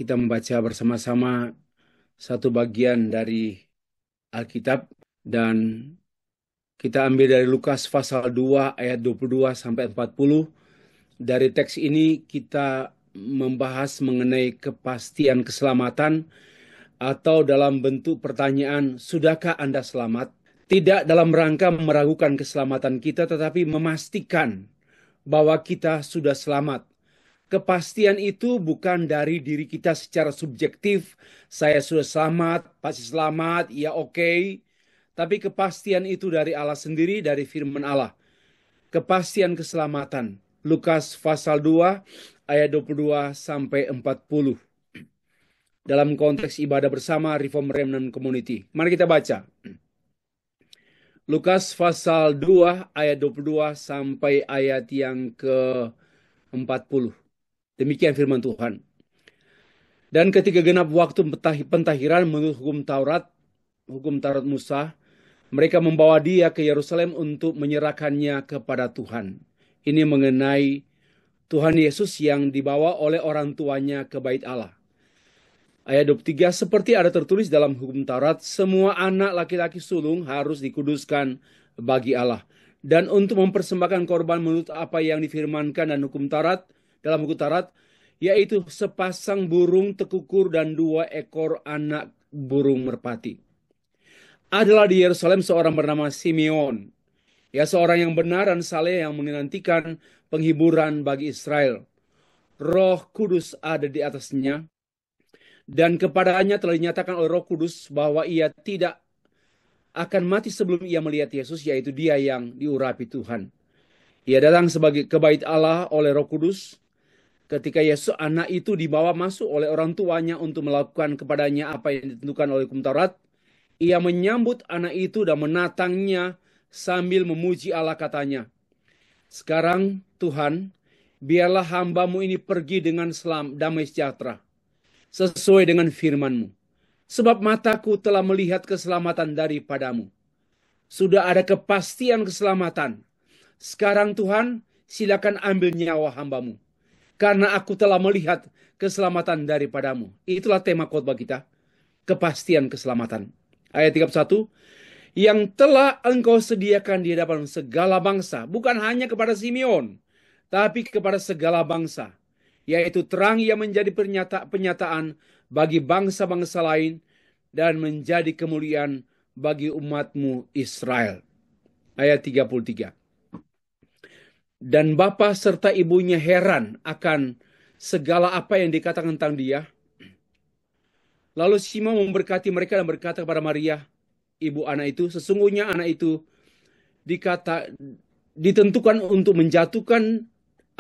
kita membaca bersama-sama satu bagian dari Alkitab dan kita ambil dari Lukas pasal 2 ayat 22 sampai 40. Dari teks ini kita membahas mengenai kepastian keselamatan atau dalam bentuk pertanyaan, sudahkah Anda selamat? Tidak dalam rangka meragukan keselamatan kita, tetapi memastikan bahwa kita sudah selamat. Kepastian itu bukan dari diri kita secara subjektif, saya sudah selamat, pasti selamat, ya oke. Tapi kepastian itu dari Allah sendiri, dari firman Allah. Kepastian keselamatan. Lukas pasal 2 ayat 22 sampai 40. Dalam konteks ibadah bersama Reform Remnant Community. Mari kita baca. Lukas pasal 2 ayat 22 sampai ayat yang ke-40. Demikian firman Tuhan. Dan ketika genap waktu pentahiran menurut hukum Taurat Musa, mereka membawa dia ke Yerusalem untuk menyerahkannya kepada Tuhan. Ini mengenai Tuhan Yesus yang dibawa oleh orang tuanya ke bait Allah. Ayat 23, seperti ada tertulis dalam hukum Taurat, semua anak laki-laki sulung harus dikuduskan bagi Allah. Dan untuk mempersembahkan korban menurut apa yang difirmankan dan hukum Taurat, dalam hukum Taurat, yaitu sepasang burung tekukur dan 2 ekor anak burung merpati. Adalah di Yerusalem seorang bernama Simeon, ya seorang yang benar dan saleh yang menantikan penghiburan bagi Israel. Roh Kudus ada di atasnya, dan kepadanya telah dinyatakan oleh Roh Kudus bahwa ia tidak akan mati sebelum ia melihat Yesus, yaitu dia yang diurapi Tuhan. Ia datang sebagai ke bait Allah oleh Roh Kudus. Ketika Yesus anak itu dibawa masuk oleh orang tuanya untuk melakukan kepadanya apa yang ditentukan oleh hukum Taurat, ia menyambut anak itu dan menatangnya sambil memuji Allah, katanya, sekarang Tuhan, biarlah hambamu ini pergi dengan damai sejahtera, sesuai dengan firman-Mu. Sebab mataku telah melihat keselamatan daripadamu. Sudah ada kepastian keselamatan. Sekarang Tuhan, silakan ambil nyawa hambamu. Karena aku telah melihat keselamatan daripadamu. Itulah tema khotbah kita. Kepastian keselamatan. Ayat 31. Yang telah engkau sediakan di hadapan segala bangsa. Bukan hanya kepada Simeon, tapi kepada segala bangsa. Yaitu terang yang menjadi penyataan bagi bangsa-bangsa lain dan menjadi kemuliaan bagi umatmu Israel. Ayat 33. Dan bapa serta ibunya heran akan segala apa yang dikatakan tentang dia. Lalu Simon memberkati mereka dan berkata kepada Maria, ibu anak itu, sesungguhnya anak itu ditentukan untuk menjatuhkan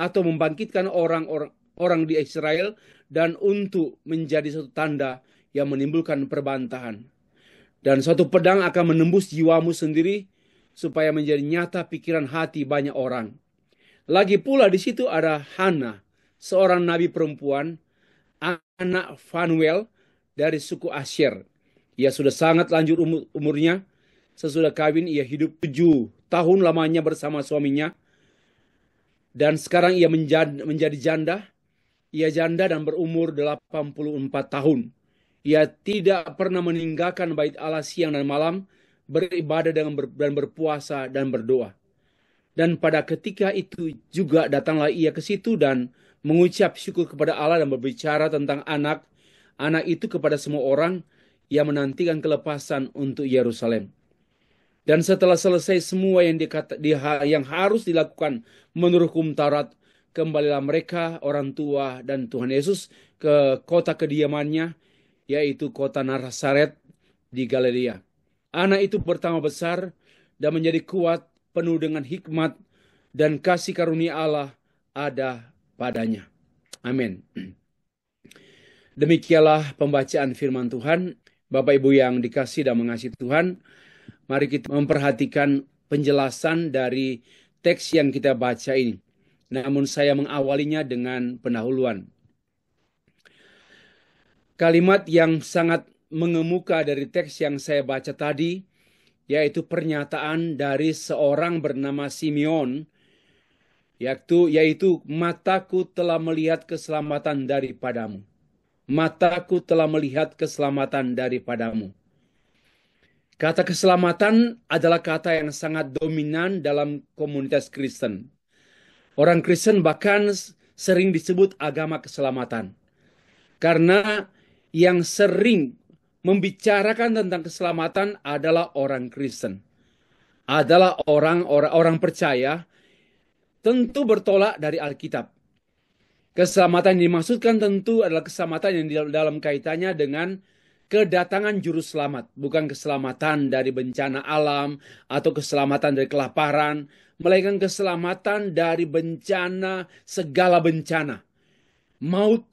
atau membangkitkan orang di Israel dan untuk menjadi satu tanda yang menimbulkan perbantahan. Dan suatu pedang akan menembus jiwamu sendiri supaya menjadi nyata pikiran hati banyak orang. Lagi pula di situ ada Hana, seorang nabi perempuan, anak Fanuel dari suku Asher. Ia sudah sangat lanjut umurnya. Sesudah kawin ia hidup 7 tahun lamanya bersama suaminya. Dan sekarang ia menjadi janda. Ia janda dan berumur 84 tahun. Ia tidak pernah meninggalkan bait Allah siang dan malam, beribadah dan berpuasa dan berdoa. Dan pada ketika itu juga datanglah ia ke situ dan mengucap syukur kepada Allah dan berbicara tentang anak itu kepada semua orang yang menantikan kelepasan untuk Yerusalem. Dan setelah selesai semua yang harus dilakukan menurut hukum Taurat, kembalilah mereka, orang tua dan Tuhan Yesus, ke kota kediamannya, yaitu kota Nazaret di Galilea. Anak itu bertambah besar dan menjadi kuat, penuh dengan hikmat, dan kasih karunia Allah ada padanya. Amin. Demikianlah pembacaan firman Tuhan. Bapak Ibu yang dikasih dan mengasihi Tuhan, mari kita memperhatikan penjelasan dari teks yang kita baca ini. Namun saya mengawalinya dengan pendahuluan. Kalimat yang sangat mengemuka dari teks yang saya baca tadi, yaitu pernyataan dari seorang bernama Simeon, yaitu mataku telah melihat keselamatan daripadamu. mataku telah melihat keselamatan daripadamu. Kata keselamatan adalah kata yang sangat dominan dalam komunitas Kristen. Orang Kristen bahkan sering disebut agama keselamatan. Karena yang sering membicarakan tentang keselamatan adalah orang Kristen. Adalah orang percaya, tentu bertolak dari Alkitab. Keselamatan yang dimaksudkan tentu adalah keselamatan yang dalam kaitannya dengan kedatangan juru selamat, bukan keselamatan dari bencana alam atau keselamatan dari kelaparan, melainkan keselamatan dari bencana, segala bencana, maut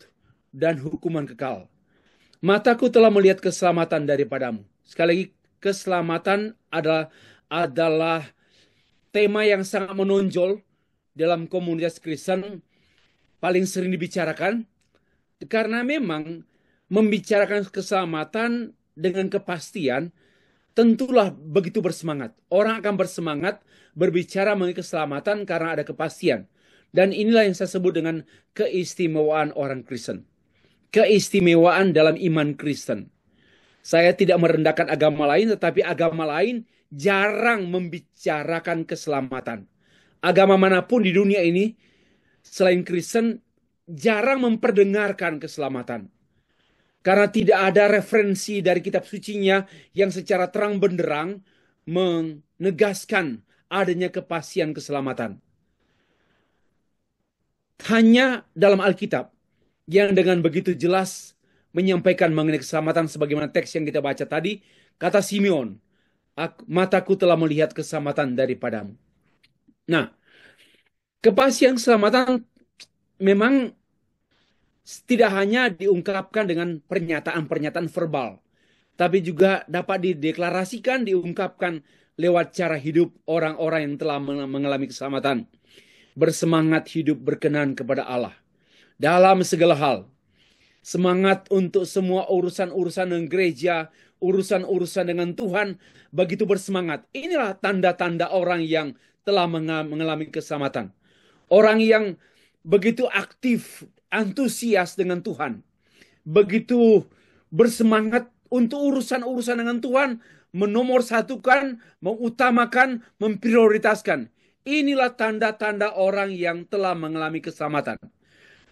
dan hukuman kekal. Mataku telah melihat keselamatan daripadamu. Sekali lagi, keselamatan adalah tema yang sangat menonjol dalam komunitas Kristen, paling sering dibicarakan, karena memang membicarakan keselamatan dengan kepastian tentulah begitu bersemangat. Orang akan bersemangat berbicara mengenai keselamatan karena ada kepastian. Dan inilah yang saya sebut dengan keistimewaan orang Kristen. Keistimewaan dalam iman Kristen. Saya tidak merendahkan agama lain, tetapi agama lain jarang membicarakan keselamatan. Agama manapun di dunia ini, selain Kristen, jarang memperdengarkan keselamatan. Karena tidak ada referensi dari kitab sucinya yang secara terang benderang menegaskan adanya kepastian keselamatan. Hanya dalam Alkitab yang dengan begitu jelas menyampaikan mengenai keselamatan sebagaimana teks yang kita baca tadi, kata Simeon, mataku telah melihat keselamatan daripadamu. Nah, kepastian keselamatan memang tidak hanya diungkapkan dengan pernyataan-pernyataan verbal, tapi juga dapat dideklarasikan, diungkapkan lewat cara hidup orang-orang yang telah mengalami keselamatan. Bersemangat hidup berkenan kepada Allah dalam segala hal. Semangat untuk semua urusan-urusan dengan gereja, urusan-urusan dengan Tuhan, begitu bersemangat. Inilah tanda-tanda orang yang telah mengalami keselamatan. Orang yang begitu aktif, antusias dengan Tuhan. Begitu bersemangat untuk urusan-urusan dengan Tuhan, menomorsatukan, mengutamakan, memprioritaskan. Inilah tanda-tanda orang yang telah mengalami keselamatan.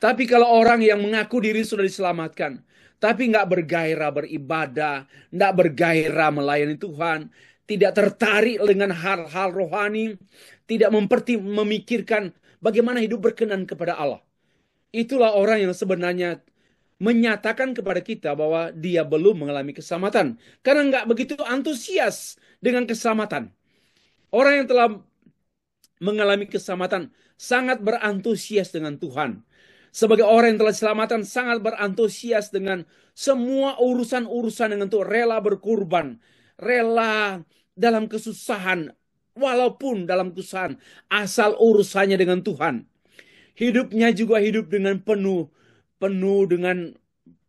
Tapi kalau orang yang mengaku diri sudah diselamatkan, tapi nggak bergairah beribadah, nggak bergairah melayani Tuhan, tidak tertarik dengan hal-hal rohani, tidak memikirkan bagaimana hidup berkenan kepada Allah. Itulah orang yang sebenarnya menyatakan kepada kita bahwa dia belum mengalami keselamatan. Karena nggak begitu antusias dengan keselamatan. Orang yang telah mengalami keselamatan sangat berantusias dengan Tuhan. Sebagai orang yang telah diselamatkan sangat berantusias dengan semua urusan-urusan dengan Tuhan. Rela berkorban. Rela dalam kesusahan. Walaupun dalam kesusahan. Asal urusannya dengan Tuhan. Hidupnya juga hidup dengan penuh dengan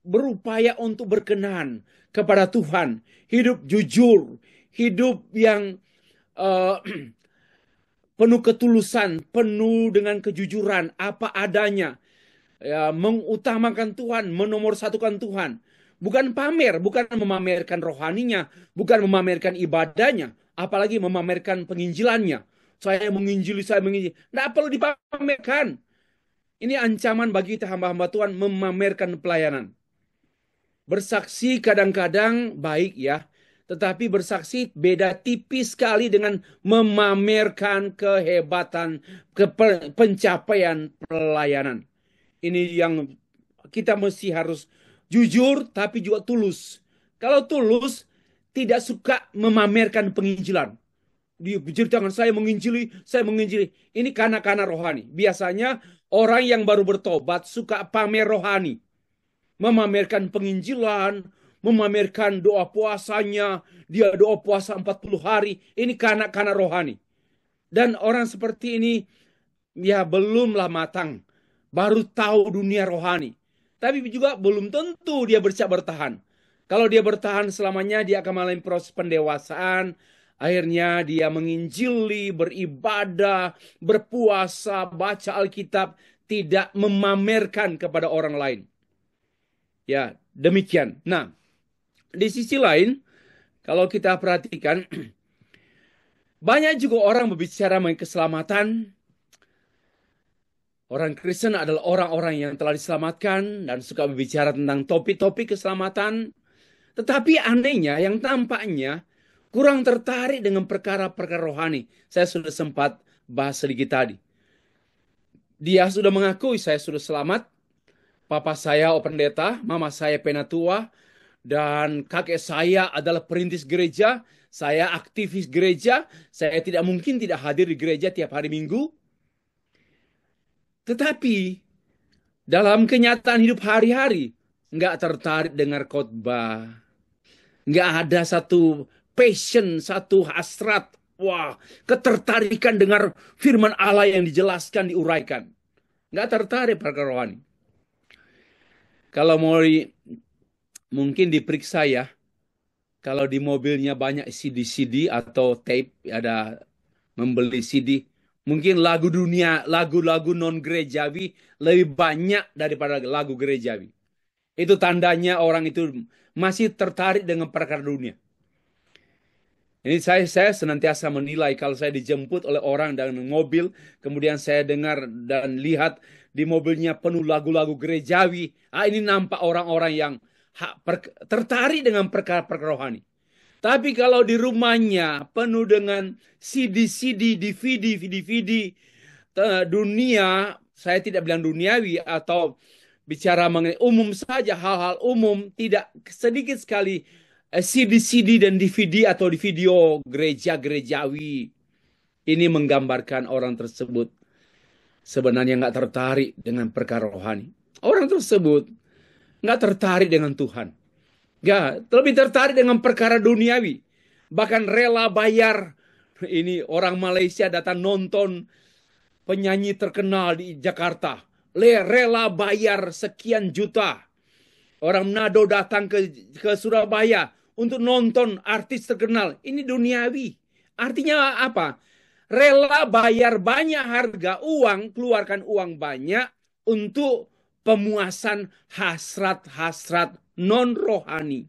berupaya untuk berkenan kepada Tuhan. Hidup jujur. Hidup yang penuh ketulusan. Penuh dengan kejujuran. Apa adanya. Ya, mengutamakan Tuhan, menomorsatukan Tuhan. Bukan pamer, bukan memamerkan rohaninya, bukan memamerkan ibadahnya, apalagi memamerkan penginjilannya. Saya menginjili. Tidak perlu dipamerkan. Ini ancaman bagi kita hamba-hamba Tuhan memamerkan pelayanan. Bersaksi kadang-kadang baik ya, tetapi bersaksi beda tipis sekali dengan memamerkan kehebatan, pencapaian pelayanan. Ini yang kita mesti harus jujur tapi juga tulus. Kalau tulus tidak suka memamerkan penginjilan. Dia berceritakan saya menginjili. Ini kanak-kanak rohani. Biasanya orang yang baru bertobat suka pamer rohani. Memamerkan penginjilan, memamerkan doa puasanya. Dia doa puasa 40 hari. Ini kanak-kanak rohani. Dan orang seperti ini ya belumlah matang. Baru tahu dunia rohani. Tapi juga belum tentu dia bisa bertahan. Kalau dia bertahan selamanya, dia akan mengalami proses pendewasaan. Akhirnya dia menginjili, beribadah, berpuasa, baca Alkitab. Tidak memamerkan kepada orang lain. Ya, demikian. Nah, di sisi lain, kalau kita perhatikan, banyak juga orang berbicara mengenai keselamatan. Orang Kristen adalah orang-orang yang telah diselamatkan dan suka berbicara tentang topik-topik keselamatan. Tetapi anehnya, yang tampaknya kurang tertarik dengan perkara-perkara rohani. Saya sudah sempat bahas sedikit tadi. Dia sudah mengakui saya sudah selamat. Papa saya pendeta, mama saya penatua, dan kakek saya adalah perintis gereja. Saya aktivis gereja. Saya tidak mungkin tidak hadir di gereja tiap hari Minggu. Tetapi dalam kenyataan hidup hari-hari, nggak tertarik dengar khotbah. Nggak ada satu passion, satu hasrat. Wah, ketertarikan dengar firman Allah yang dijelaskan, diuraikan. Nggak tertarik perkara rohani. Kalau mau mungkin diperiksa ya, kalau di mobilnya banyak CD-CD atau tape, ada membeli CD, mungkin lagu dunia, lagu-lagu non-gerejawi lebih banyak daripada lagu gerejawi. Itu tandanya orang itu masih tertarik dengan perkara dunia. Ini saya senantiasa menilai kalau saya dijemput oleh orang dengan mobil, kemudian saya dengar dan lihat di mobilnya penuh lagu-lagu gerejawi. Ini nampak orang-orang yang tertarik dengan perkara-perkara rohani. Tapi kalau di rumahnya penuh dengan CD-CD, DVD, dunia, saya tidak bilang duniawi atau bicara mengenai umum saja, hal-hal umum, tidak sedikit sekali CD-CD dan DVD atau di video gereja-gerejawi. Ini menggambarkan orang tersebut sebenarnya nggak tertarik dengan perkara rohani. Orang tersebut nggak tertarik dengan Tuhan. Ya, lebih tertarik dengan perkara duniawi. Bahkan rela bayar. Ini orang Malaysia datang nonton penyanyi terkenal di Jakarta. Rela bayar sekian juta. Orang Manado datang ke Surabaya untuk nonton artis terkenal. Ini duniawi. Artinya apa? Rela bayar banyak harga uang, keluarkan uang banyak untuk pemuasan hasrat-hasrat non-rohani.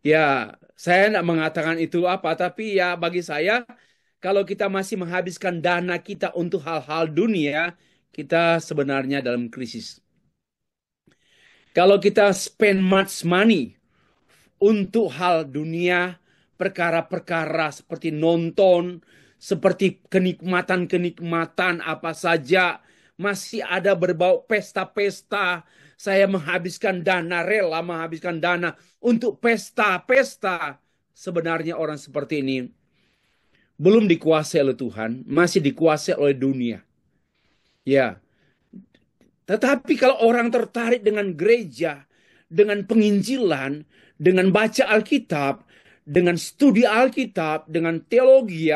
Ya, saya tidak mengatakan itu apa, tapi ya bagi saya, kalau kita masih menghabiskan dana kita untuk hal-hal dunia, kita sebenarnya dalam krisis. Kalau kita spend much money untuk hal dunia, perkara-perkara seperti nonton, seperti kenikmatan-kenikmatan apa saja, masih ada berbau pesta-pesta. Saya menghabiskan dana, rela menghabiskan dana untuk pesta-pesta. Sebenarnya orang seperti ini belum dikuasai oleh Tuhan, masih dikuasai oleh dunia. Ya, tetapi kalau orang tertarik dengan gereja, dengan penginjilan, dengan baca Alkitab, dengan studi Alkitab, dengan teologi,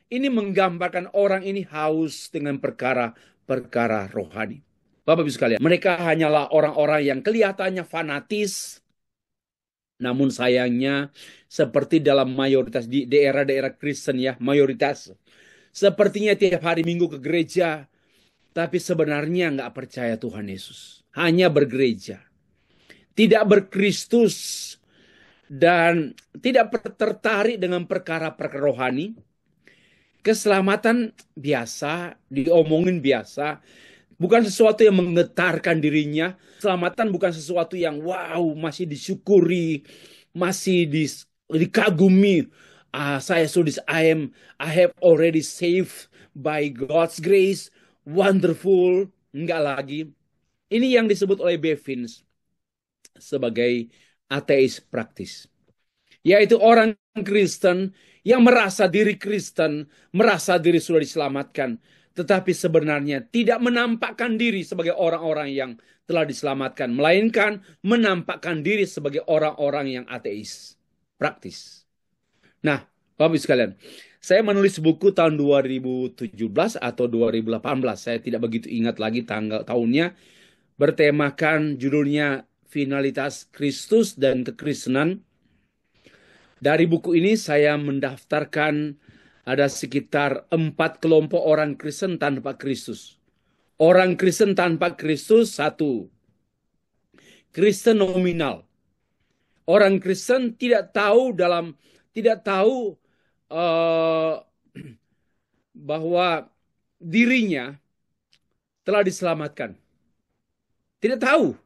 ini menggambarkan orang ini haus dengan perkara-perkara rohani. Bapak Ibu sekalian, mereka hanyalah orang-orang yang kelihatannya fanatis, namun sayangnya seperti dalam mayoritas di daerah-daerah Kristen ya, mayoritas. Sepertinya tiap hari Minggu ke gereja, tapi sebenarnya nggak percaya Tuhan Yesus. Hanya bergereja. Tidak berkristus. Dan tidak tertarik dengan perkara-perkara rohani. Keselamatan biasa, diomongin biasa. Bukan sesuatu yang menggetarkan dirinya. Keselamatan bukan sesuatu yang wow, masih disyukuri. Masih dikagumi. Saya sudah, I have already saved by God's grace. Wonderful. Enggak lagi. Ini yang disebut oleh Bevins sebagai ateis praktis. Yaitu orang Kristen yang merasa diri Kristen, merasa diri sudah diselamatkan, tetapi sebenarnya tidak menampakkan diri sebagai orang-orang yang telah diselamatkan, melainkan menampakkan diri sebagai orang-orang yang ateis, praktis. Nah, Bapak Ibu sekalian, saya menulis buku tahun 2017 atau 2018, saya tidak begitu ingat lagi tahunnya, bertemakan judulnya Finalitas Kristus dan Kekristenan. Dari buku ini saya mendaftarkan ada sekitar 4 kelompok orang Kristen tanpa Kristus. Orang Kristen tanpa Kristus, 1. Kristen nominal. Orang Kristen tidak tahu eh, bahwa dirinya telah diselamatkan. Tidak tahu.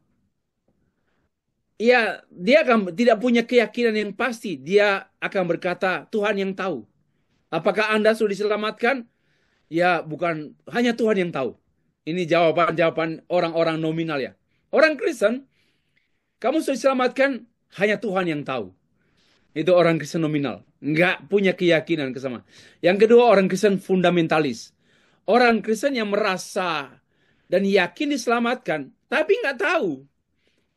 Ya, dia akan tidak punya keyakinan yang pasti. Dia akan berkata, Tuhan yang tahu. Apakah Anda sudah diselamatkan? Ya, bukan hanya Tuhan yang tahu. Ini jawaban-jawaban orang-orang nominal ya. Orang Kristen, kamu sudah diselamatkan, hanya Tuhan yang tahu. Itu orang Kristen nominal. Nggak punya keyakinan ke sama. Yang kedua, orang Kristen fundamentalis. Orang Kristen yang merasa dan yakin diselamatkan, tapi nggak tahu.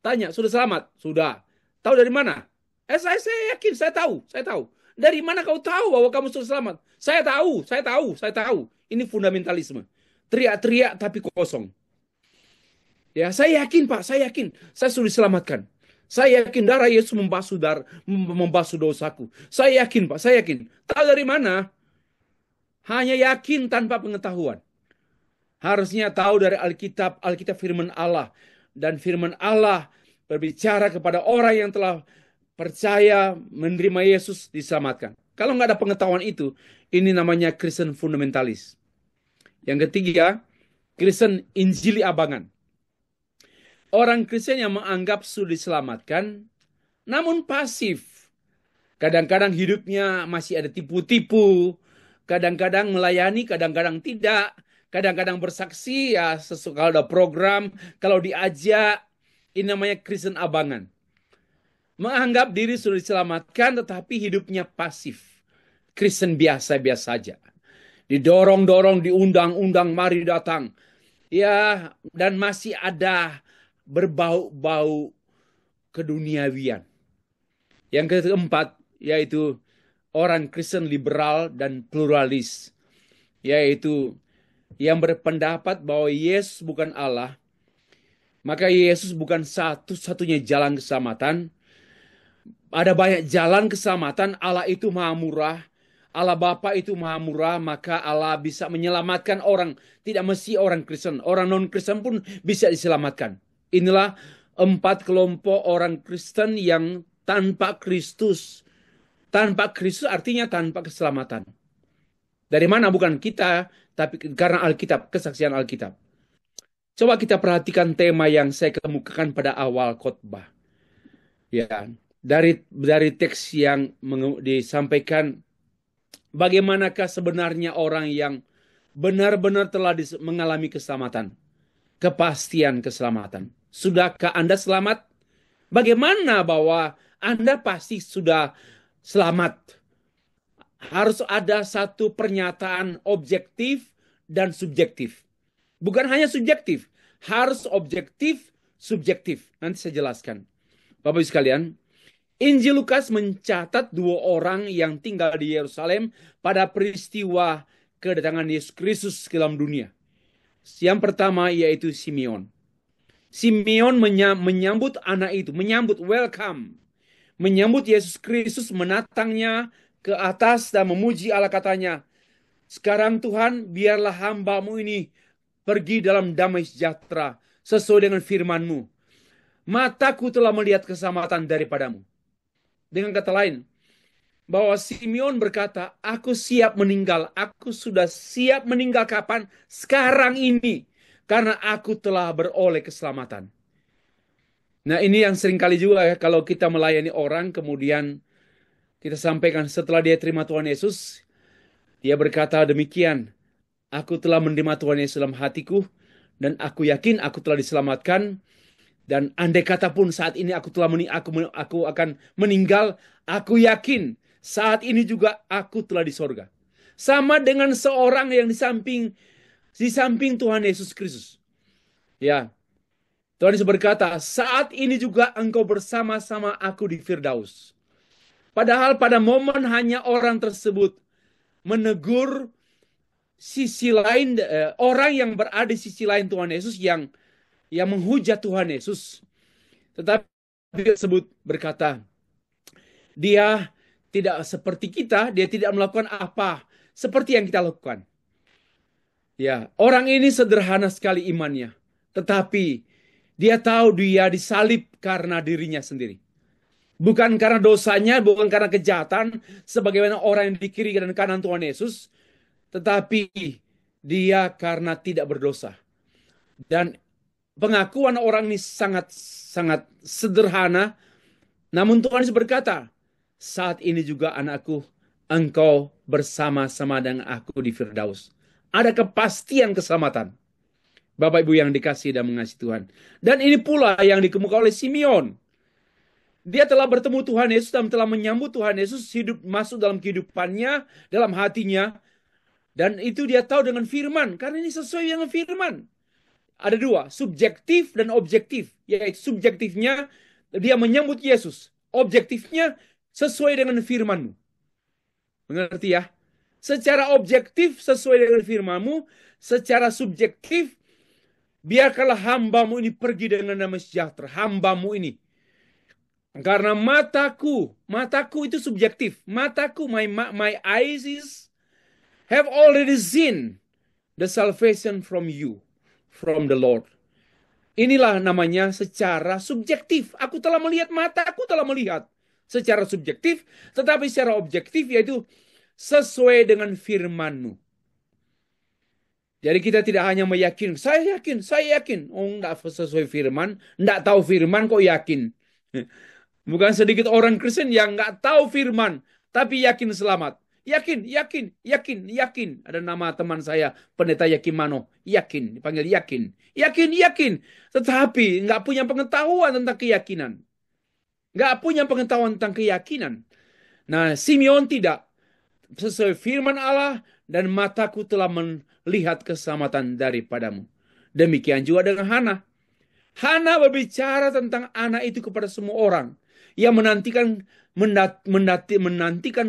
Tanya, sudah selamat? Sudah. Tahu dari mana? Saya yakin, saya tahu, saya tahu. Dari mana kau tahu bahwa kamu sudah selamat? Saya tahu, saya tahu, saya tahu. Ini fundamentalisme. Teriak-teriak tapi kosong. Ya, saya yakin Pak, saya yakin. Saya sudah diselamatkan. Saya yakin darah Yesus membasuh dosaku. Saya yakin Pak, saya yakin. Tahu dari mana? Hanya yakin tanpa pengetahuan. Harusnya tahu dari Alkitab, Alkitab firman Allah. Dan firman Allah berbicara kepada orang yang telah percaya menerima Yesus diselamatkan. Kalau nggak ada pengetahuan itu, ini namanya Kristen fundamentalis. Yang ketiga, Kristen Injili abangan. Orang Kristen yang menganggap sudah diselamatkan, namun pasif. Kadang-kadang hidupnya masih ada tipu-tipu, kadang-kadang melayani, kadang-kadang tidak, kadang-kadang bersaksi, ya kalau ada program, kalau diajak, ini namanya Kristen abangan. Menganggap diri sudah diselamatkan, tetapi hidupnya pasif. Kristen biasa-biasa saja. Didorong-dorong, diundang-undang, mari datang. Ya, dan masih ada berbau-bau keduniawian. Yang keempat, yaitu orang Kristen liberal dan pluralis. Yaitu yang berpendapat bahwa Yesus bukan Allah, maka Yesus bukan satu-satunya jalan keselamatan. Ada banyak jalan keselamatan. Allah itu maha murah. Allah Bapa itu maha murah, maka Allah bisa menyelamatkan orang. Tidak mesti orang Kristen. Orang non-Kristen pun bisa diselamatkan. Inilah 4 kelompok orang Kristen yang tanpa Kristus. Tanpa Kristus artinya tanpa keselamatan. Dari mana? Bukan kita, tapi karena Alkitab, kesaksian Alkitab. Coba kita perhatikan tema yang saya kemukakan pada awal khotbah. Ya, dari teks yang disampaikan, bagaimanakah sebenarnya orang yang benar-benar telah mengalami keselamatan, kepastian keselamatan. Sudahkah Anda selamat? Bagaimana bahwa Anda pasti sudah selamat? Harus ada satu pernyataan objektif dan subjektif. Bukan hanya subjektif, harus objektif, subjektif. Nanti saya jelaskan. Bapak Ibu sekalian, Injil Lukas mencatat 2 orang yang tinggal di Yerusalem pada peristiwa kedatangan Yesus Kristus ke dalam dunia. Yang pertama yaitu Simeon. Simeon menyambut anak itu, menyambut welcome. Menyambut Yesus Kristus, menatangnya ke atas dan memuji Allah, katanya, sekarang Tuhan, biarlah hamba-Mu ini pergi dalam damai sejahtera sesuai dengan firman-Mu. Mataku telah melihat keselamatan daripadamu. Dengan kata lain, bahwa Simeon berkata, aku siap meninggal. Aku sudah siap meninggal kapan? Sekarang ini. Karena aku telah beroleh keselamatan. Nah, ini yang sering kali juga ya, kalau kita melayani orang, kemudian kita sampaikan setelah dia terima Tuhan Yesus, dia berkata demikian, aku telah menerima Tuhan Yesus dalam hatiku, dan aku yakin aku telah diselamatkan, dan andai kata pun saat ini aku akan meninggal, aku yakin saat ini juga aku telah di sorga. Sama dengan seorang yang di samping Tuhan Yesus Kristus. Ya, Tuhan Yesus berkata, saat ini juga engkau bersama-sama aku di Firdaus. Padahal pada momen hanya orang tersebut menegur sisi lain, orang yang berada di sisi lain Tuhan Yesus yang menghujat Tuhan Yesus. Tetapi tersebut berkata, dia tidak seperti kita, dia tidak melakukan apa seperti yang kita lakukan. Ya, orang ini sederhana sekali imannya, tetapi Dia tahu dia disalib karena dirinya sendiri. Bukan karena dosanya, bukan karena kejahatan, sebagaimana orang yang di kiri dan kanan Tuhan Yesus, tetapi dia karena tidak berdosa. Dan pengakuan orang ini sangat sangat sederhana, namun Tuhan Yesus berkata, saat ini juga anakku, engkau bersama-sama dengan aku di Firdaus. Ada kepastian keselamatan. Bapak Ibu yang dikasihi dan mengasihi Tuhan. Dan ini pula yang dikemukakan oleh Simeon. Dia telah bertemu Tuhan Yesus dan telah menyambut Tuhan Yesus, hidup masuk dalam kehidupannya, dalam hatinya. Dan itu dia tahu dengan firman, karena ini sesuai dengan firman. Ada dua, subjektif dan objektif. Yaitu subjektifnya, dia menyambut Yesus. Objektifnya, sesuai dengan firman-Mu. Mengerti ya? Secara objektif, sesuai dengan firman-Mu. Secara subjektif, biarkanlah hamba-Mu ini pergi dengan nama sejahtera. Hamba-Mu ini. Karena mataku itu subjektif. Mataku, my eyes have already seen the salvation from you, from the Lord. Inilah namanya secara subjektif. Aku telah melihat, mataku telah melihat. Secara subjektif, tetapi secara objektif yaitu sesuai dengan firman-Mu. Jadi kita tidak hanya meyakini, saya yakin. Oh, enggak sesuai firman, enggak tahu firman kok yakin. Bukan sedikit orang Kristen yang nggak tahu firman, tapi yakin selamat. Yakin. Ada nama teman saya, Pendeta Yakimano. Yakin, dipanggil yakin. Yakin. Tetapi nggak punya pengetahuan tentang keyakinan. Nggak punya pengetahuan tentang keyakinan. Nah, Simeon tidak. Sesuai firman Allah, dan mataku telah melihat keselamatan daripadamu. Demikian juga dengan Hana. Hana berbicara tentang anak itu kepada semua orang yang menantikan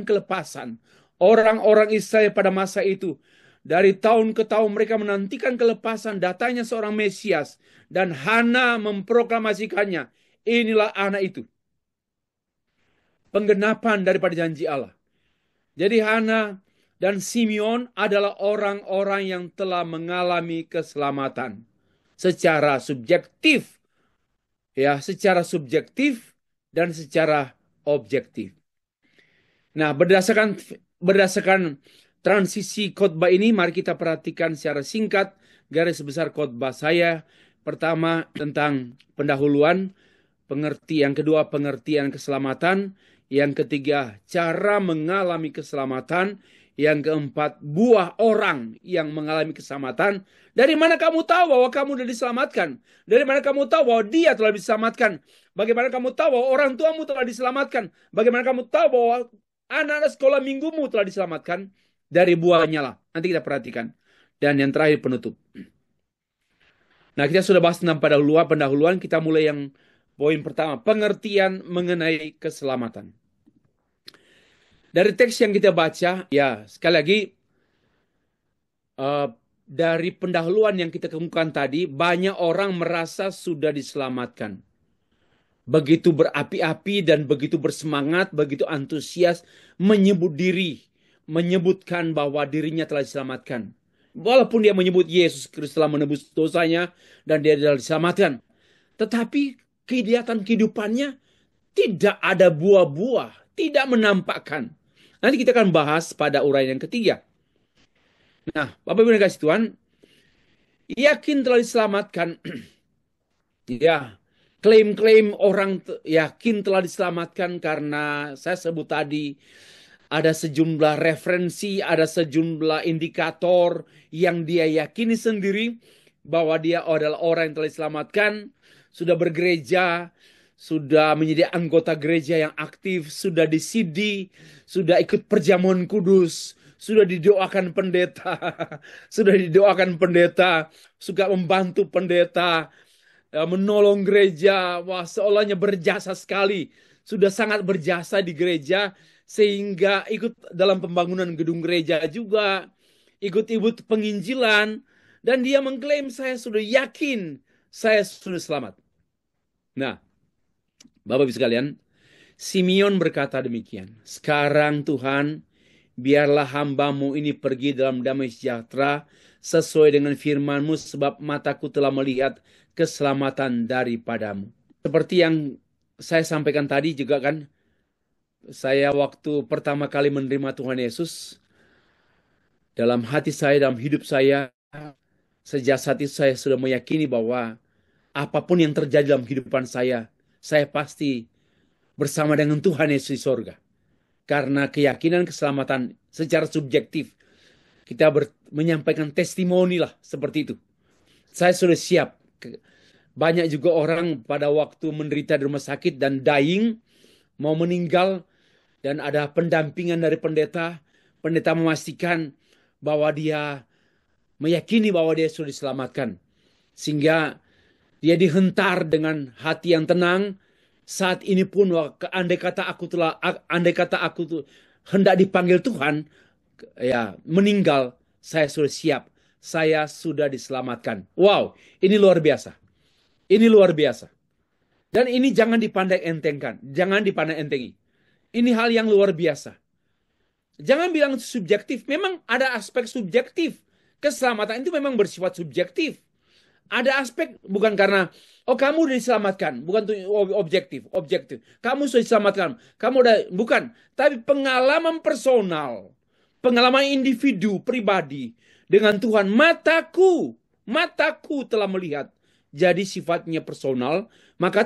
kelepasan. Orang-orang Israel pada masa itu, dari tahun ke tahun mereka menantikan kelepasan datangnya seorang Mesias, dan Hana memproklamasikannya. Inilah anak itu. Penggenapan daripada janji Allah. Jadi Hana dan Simeon adalah orang-orang yang telah mengalami keselamatan secara subjektif. Ya, secara subjektif dan secara objektif. Nah, berdasarkan transisi khotbah ini, mari kita perhatikan secara singkat garis besar khotbah saya. Pertama, tentang pendahuluan, yang kedua, pengertian keselamatan, yang ketiga, cara mengalami keselamatan, yang keempat, buah orang yang mengalami keselamatan. Dari mana kamu tahu bahwa kamu sudah diselamatkan? Dari mana kamu tahu bahwa dia telah diselamatkan? Bagaimana kamu tahu bahwa orang tuamu telah diselamatkan? Bagaimana kamu tahu bahwa anak-anak sekolah minggumu telah diselamatkan? Dari buahnya lah. Nanti kita perhatikan. Dan yang terakhir, penutup. Nah, kita sudah bahas tentang pendahuluan. Kita mulai yang poin pertama. Pengertian mengenai keselamatan. Dari teks yang kita baca, ya sekali lagi, dari pendahuluan yang kita kemukakan tadi, banyak orang merasa sudah diselamatkan. Begitu berapi-api dan begitu bersemangat, begitu antusias menyebutkan bahwa dirinya telah diselamatkan. Walaupun dia menyebut Yesus Kristus telah menebus dosanya dan dia telah diselamatkan. Tetapi kehidupannya tidak ada buah-buah, tidak menampakkan. Nanti kita akan bahas pada uraian yang ketiga. Nah, Bapak Ibu yang kasih Tuhan, yakin telah diselamatkan. Ya, klaim-klaim orang yakin telah diselamatkan karena saya sebut tadi ada sejumlah referensi, ada sejumlah indikator yang dia yakini sendiri bahwa dia adalah orang yang telah diselamatkan, sudah bergereja, sudah menjadi anggota gereja yang aktif, sudah disidi, sudah ikut perjamuan kudus, sudah didoakan pendeta, suka membantu pendeta, menolong gereja, wah seolahnya berjasa sekali, sudah sangat berjasa di gereja, sehingga ikut dalam pembangunan gedung gereja juga, ikut penginjilan, dan dia mengklaim saya sudah yakin, saya sudah selamat. Nah, Bapak Ibu sekalian, Simeon berkata demikian. Sekarang Tuhan, Biarlah hamba-Mu ini pergi dalam damai sejahtera sesuai dengan firman-Mu, sebab mataku telah melihat keselamatan daripada-Mu. Seperti yang saya sampaikan tadi juga kan, saya waktu pertama kali menerima Tuhan Yesus, dalam hati saya, dalam hidup saya, sejak saat itu saya sudah meyakini bahwa apapun yang terjadi dalam kehidupan saya pasti bersama dengan Tuhan Yesus di sorga. Karena keyakinan keselamatan secara subjektif, kita menyampaikan testimoni lah seperti itu. Saya sudah siap. Banyak juga orang pada waktu menderita di rumah sakit dan dying, mau meninggal, dan ada pendampingan dari pendeta. Pendeta memastikan bahwa dia meyakini bahwa dia sudah diselamatkan. Sehingga dia dihentar dengan hati yang tenang. Saat ini pun andai kata aku tuh hendak dipanggil Tuhan, ya meninggal, saya sudah siap. Saya sudah diselamatkan. Wow, ini luar biasa. Ini luar biasa. Dan ini jangan dipandang entengkan, jangan dipandang entengi. Ini hal yang luar biasa. Jangan bilang subjektif. Memang ada aspek subjektif. Keselamatan itu memang bersifat subjektif. Ada aspek bukan karena kamu udah diselamatkan, bukan tuh objektif. Kamu sudah diselamatkan, kamu udah bukan, tapi pengalaman personal, pengalaman individu pribadi dengan Tuhan. Mataku telah melihat. Jadi sifatnya personal, maka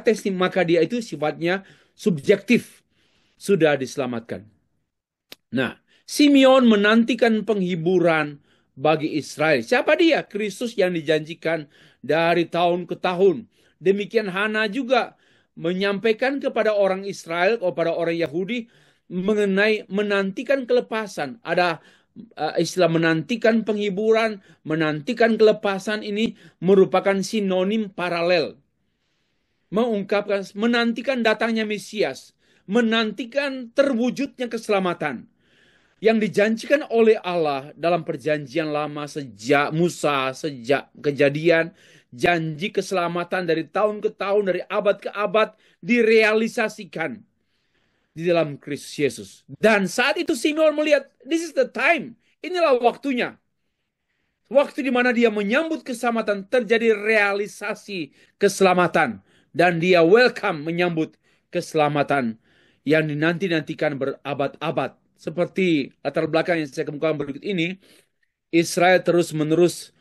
dia itu sifatnya subjektif, sudah diselamatkan. Nah, Simeon menantikan penghiburan bagi Israel. Siapa dia? Kristus yang dijanjikan dari tahun ke tahun. Demikian Hana juga menyampaikan kepada orang Israel, kepada orang Yahudi, mengenai menantikan kelepasan. Ada istilah menantikan penghiburan, menantikan kelepasan, ini merupakan sinonim paralel. Mengungkapkan, menantikan datangnya Mesias, menantikan terwujudnya keselamatan yang dijanjikan oleh Allah dalam perjanjian lama sejak Musa, sejak Kejadian. Janji keselamatan dari tahun ke tahun, dari abad ke abad direalisasikan di dalam Kristus Yesus. Dan saat itu Simeon melihat, this is the time, inilah waktunya. Waktu di mana dia menyambut keselamatan, terjadi realisasi keselamatan. Dan dia welcome menyambut keselamatan yang dinanti-nantikan berabad-abad. Seperti latar belakang yang saya kemukakan berikut ini, Israel terus-menerus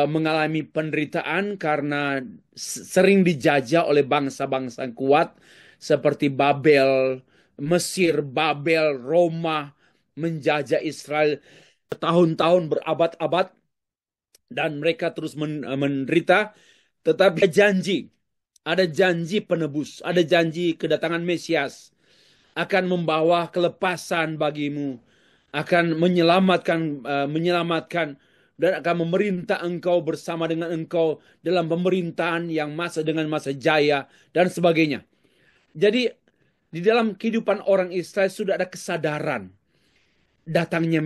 mengalami penderitaan karena sering dijajah oleh bangsa-bangsa kuat seperti Babel, Mesir, Babel, Roma menjajah Israel bertahun-tahun, berabad-abad, dan mereka terus menderita. Tetapi ada janji penebus, ada janji kedatangan Mesias akan membawa kelepasan bagimu, akan menyelamatkan dan akan memerintah engkau bersama dengan engkau dalam pemerintahan yang dengan masa jaya dan sebagainya. Jadi di dalam kehidupan orang Israel sudah ada kesadaran datangnya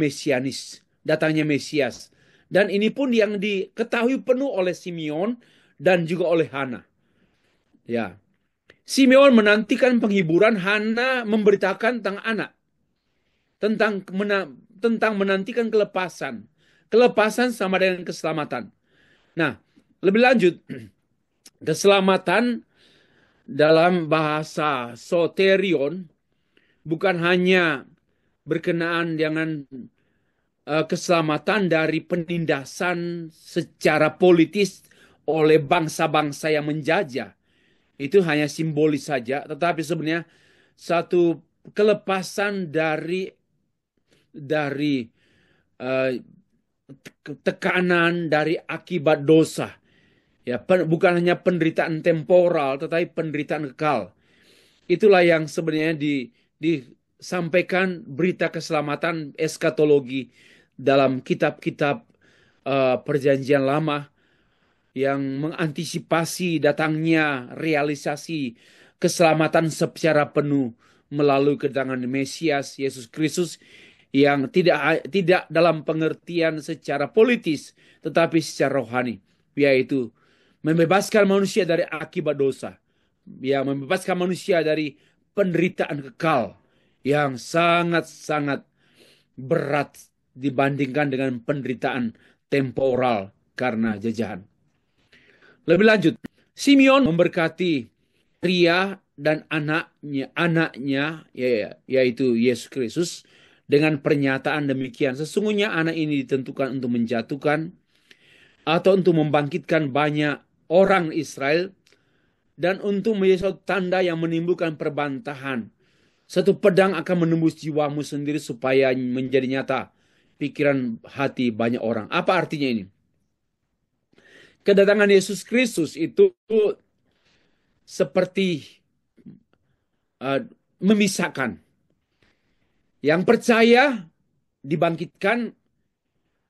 datangnya Mesias. Dan ini pun yang diketahui penuh oleh Simeon dan juga oleh Hana. Ya. Simeon menantikan penghiburan, Hana memberitakan tentang anak. Tentang menantikan kelepasan. Kelepasan sama dengan keselamatan. Nah, lebih lanjut, keselamatan dalam bahasa soterion bukan hanya berkenaan dengan keselamatan dari penindasan secara politis oleh bangsa-bangsa yang menjajah. Itu hanya simbolis saja, tetapi sebenarnya satu kelepasan dari uh, tekanan, dari akibat dosa. Ya, bukan hanya penderitaan temporal, tetapi penderitaan kekal. Itulah yang sebenarnya disampaikan berita keselamatan eskatologi dalam kitab-kitab perjanjian lama yang mengantisipasi datangnya realisasi keselamatan secara penuh melalui kedatangan Mesias Yesus Kristus yang tidak dalam pengertian secara politis tetapi secara rohani, yaitu membebaskan manusia dari akibat dosa, yang membebaskan manusia dari penderitaan kekal yang sangat-sangat berat dibandingkan dengan penderitaan temporal karena jajahan. Lebih lanjut, Simeon memberkati Maria dan anaknya yaitu Yesus Kristus dengan pernyataan demikian. Sesungguhnya anak ini ditentukan untuk menjatuhkan atau untuk membangkitkan banyak orang Israel dan untuk menjadi suatu tanda yang menimbulkan perbantahan. Satu pedang akan menembus jiwamu sendiri supaya menjadi nyata pikiran hati banyak orang. Apa artinya ini? Kedatangan Yesus Kristus itu seperti memisahkan. Yang percaya dibangkitkan,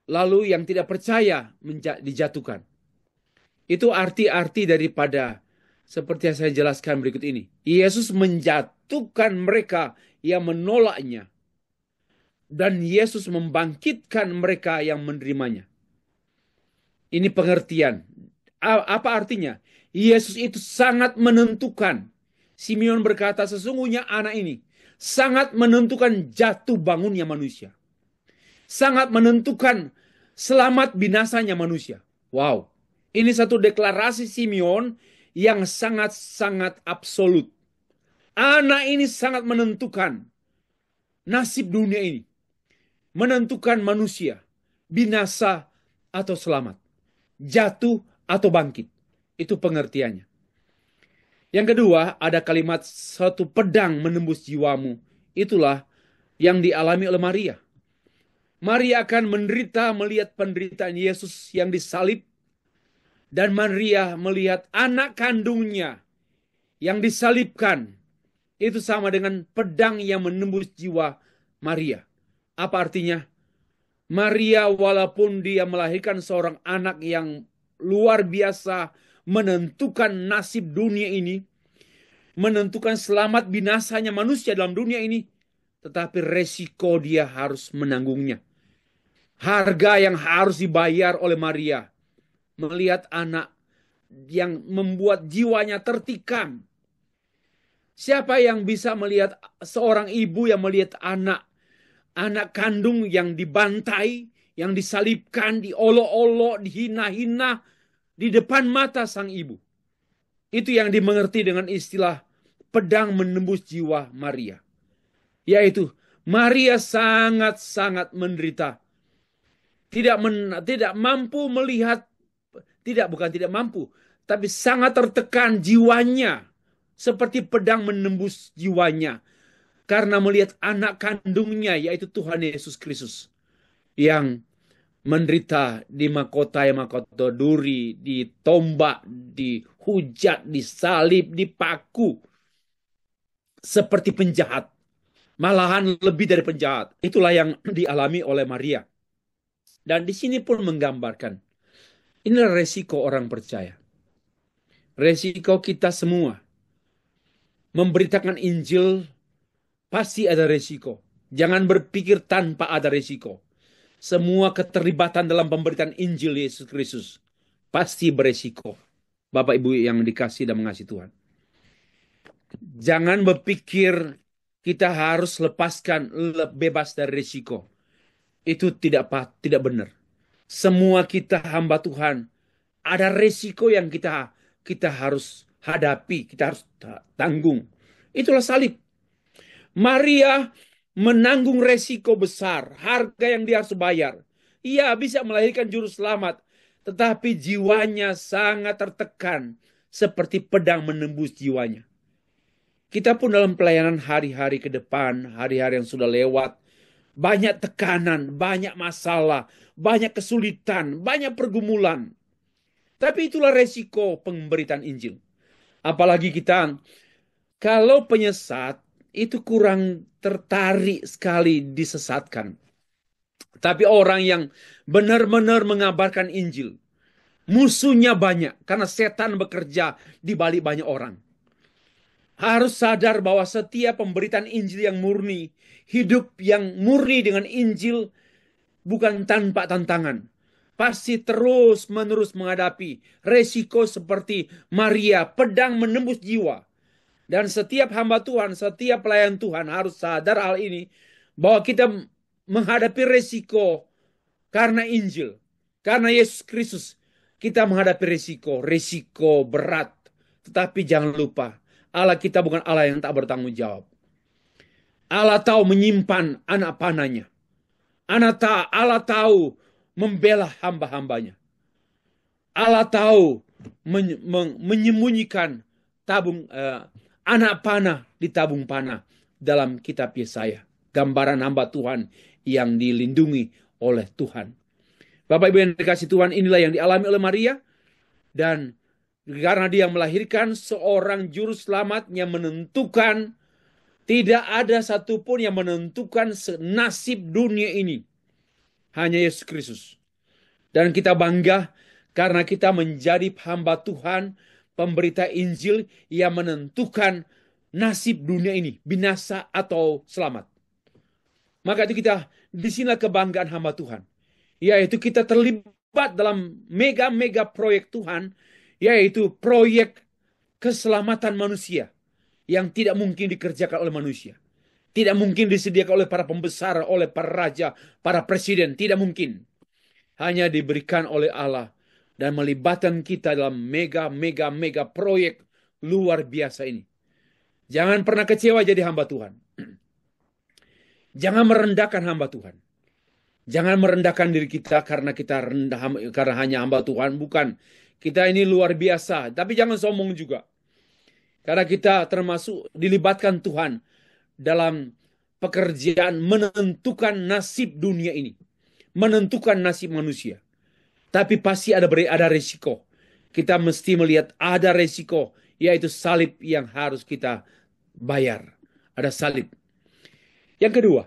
lalu yang tidak percaya dijatuhkan. Itu arti-arti daripada seperti yang saya jelaskan berikut ini. Yesus menjatuhkan mereka yang menolaknya. Dan Yesus membangkitkan mereka yang menerimanya. Ini pengertian. Apa artinya? Yesus itu sangat menentukan. Simeon berkata, sesungguhnya anak ini sangat menentukan jatuh bangunnya manusia. Sangat menentukan selamat binasanya manusia. Wow. Ini satu deklarasi Simeon yang sangat-sangat absolut. Anak ini sangat menentukan nasib dunia ini. Menentukan manusia. Binasa atau selamat. Jatuh atau bangkit. Itu pengertiannya. Yang kedua, ada kalimat satu pedang menembus jiwamu. Itulah yang dialami oleh Maria. Maria akan menderita melihat penderitaan Yesus yang disalib. Dan Maria melihat anak kandungnya yang disalibkan. Itu sama dengan pedang yang menembus jiwa Maria. Apa artinya? Maria walaupun dia melahirkan seorang anak yang luar biasa, menentukan nasib dunia ini, menentukan selamat binasanya manusia dalam dunia ini, tetapi resiko dia harus menanggungnya. Harga yang harus dibayar oleh Maria, melihat anak yang membuat jiwanya tertikam. Siapa yang bisa melihat seorang ibu yang melihat anak kandung yang dibantai, yang disalibkan, diolok-olok, dihina-hina di depan mata sang ibu? Itu yang dimengerti dengan istilah pedang menembus jiwa Maria. Yaitu Maria sangat-sangat menderita. Tidak mampu melihat, bukan tidak mampu, tapi sangat tertekan jiwanya. Seperti pedang menembus jiwanya. Karena melihat anak kandungnya, yaitu Tuhan Yesus Kristus. Yang menderita di mahkota duri, ditombak, dihujat, disalib, dipaku. Seperti penjahat. Malahan lebih dari penjahat. Itulah yang dialami oleh Maria. Dan di sini pun menggambarkan. Inilah resiko orang percaya. Resiko kita semua. Memberitakan Injil pasti ada resiko. Jangan berpikir tanpa ada resiko. Semua keterlibatan dalam pemberitaan Injil Yesus Kristus pasti beresiko. Bapak Ibu yang dikasih dan mengasihi Tuhan. Jangan berpikir kita harus lepaskan bebas dari resiko. Itu tidak benar. Semua kita hamba Tuhan, ada resiko yang kita harus hadapi, kita harus tanggung. Itulah salib. Maria menanggung resiko besar, harga yang dia harus bayar. Ia bisa melahirkan juru selamat, tetapi jiwanya sangat tertekan, seperti pedang menembus jiwanya. Kita pun dalam pelayanan hari-hari ke depan, hari-hari yang sudah lewat, banyak tekanan, banyak masalah, banyak kesulitan, banyak pergumulan. Tapi itulah resiko pemberitaan Injil. Apalagi kita, kalau penyesat, itu kurang tertarik sekali disesatkan. Tapi orang yang benar-benar mengabarkan Injil, musuhnya banyak karena setan bekerja di balik banyak orang. Harus sadar bahwa setiap pemberitaan Injil yang murni, hidup yang murni dengan Injil bukan tanpa tantangan. Pasti terus-menerus menghadapi resiko seperti Maria, pedang menembus jiwa. Dan setiap hamba Tuhan, setiap pelayan Tuhan harus sadar hal ini, bahwa kita menghadapi resiko karena Injil, karena Yesus Kristus, kita menghadapi resiko berat. Tetapi jangan lupa, Allah kita bukan Allah yang tak bertanggung jawab. Allah tahu menyimpan anak panahnya. Allah tahu membela hamba-hambanya. Allah tahu menyembunyikan anak panah di tabung panah dalam kitab Yesaya. Gambaran hamba Tuhan yang dilindungi oleh Tuhan. Bapak Ibu yang dikasih Tuhan, inilah yang dialami oleh Maria. Dan karena dia melahirkan seorang juru selamat yang menentukan, tidak ada satupun yang menentukan nasib dunia ini. Hanya Yesus Kristus. Dan kita bangga karena kita menjadi hamba Tuhan, pemberita Injil yang menentukan nasib dunia ini, binasa atau selamat. Maka itu disinilah kebanggaan hamba Tuhan. Yaitu kita terlibat dalam mega-mega proyek Tuhan, yaitu proyek keselamatan manusia yang tidak mungkin dikerjakan oleh manusia. Tidak mungkin disediakan oleh para pembesar, oleh para raja, para presiden. Tidak mungkin. Hanya diberikan oleh Allah dan melibatkan kita dalam mega proyek luar biasa ini. Jangan pernah kecewa jadi hamba Tuhan. Jangan merendahkan hamba Tuhan. Jangan merendahkan diri kita karena kita rendah karena hanya hamba Tuhan. Bukan. Kita ini luar biasa. Tapi jangan sombong juga. Karena kita termasuk dilibatkan Tuhan dalam pekerjaan menentukan nasib dunia ini. Menentukan nasib manusia. Tapi pasti ada resiko. Kita mesti melihat ada resiko. Yaitu salib yang harus kita bayar. Ada salib. Yang kedua.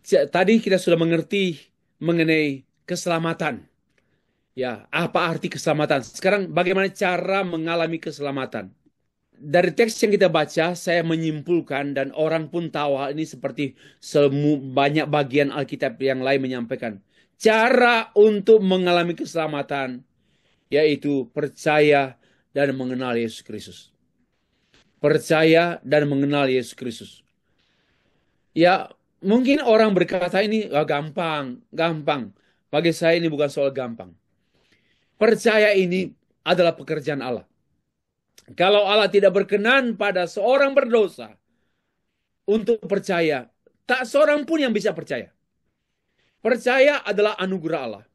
Tadi kita sudah mengerti mengenai keselamatan. Ya, apa arti keselamatan? Sekarang bagaimana cara mengalami keselamatan? Dari teks yang kita baca, saya menyimpulkan dan orang pun tahu hal ini seperti banyak bagian Alkitab yang lain menyampaikan. Cara untuk mengalami keselamatan yaitu percaya dan mengenal Yesus Kristus. Percaya dan mengenal Yesus Kristus. Ya, mungkin orang berkata ini gampang. Bagi saya ini bukan soal gampang. Percaya ini adalah pekerjaan Allah. Kalau Allah tidak berkenan pada seorang berdosa untuk percaya, tak seorang pun yang bisa percaya. Percaya adalah anugerah Allah.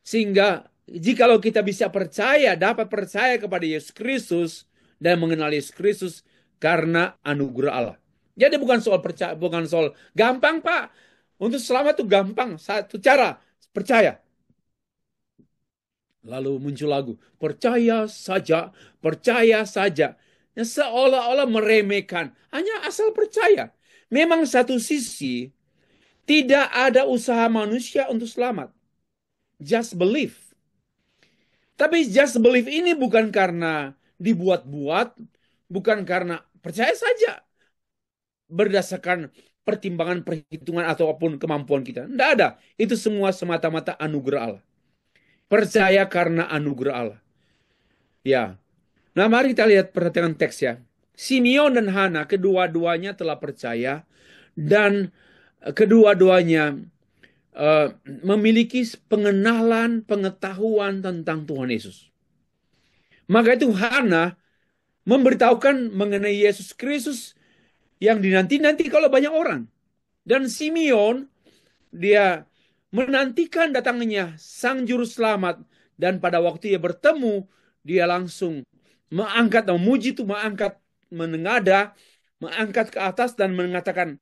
Sehingga jikalau kita bisa percaya, dapat percaya kepada Yesus Kristus dan mengenal Yesus Kristus karena anugerah Allah. Jadi bukan soal percaya, bukan soal gampang Pak. Untuk selamat itu gampang, satu cara, percaya. Lalu muncul lagu, percaya saja, percaya saja. Ya, seolah-olah meremehkan, hanya asal percaya. Memang satu sisi, tidak ada usaha manusia untuk selamat. Just believe. Tapi just believe ini bukan karena dibuat-buat, bukan karena percaya saja. Berdasarkan pertimbangan, perhitungan, ataupun kemampuan kita. Tidak ada. Itu semua semata-mata anugerah Allah. Percaya karena anugerah Allah. Ya. Nah, mari kita lihat perhatikan teks ya. Simeon dan Hana kedua-duanya telah percaya dan kedua-duanya memiliki pengenalan, pengetahuan tentang Tuhan Yesus. Maka itu Hana memberitahukan mengenai Yesus Kristus yang dinanti-nanti kalau banyak orang. Dan Simeon dia menantikan datangnya Sang Juru Selamat. Dan pada waktu ia bertemu, dia langsung memuji itu, menengadah, mengangkat ke atas dan mengatakan,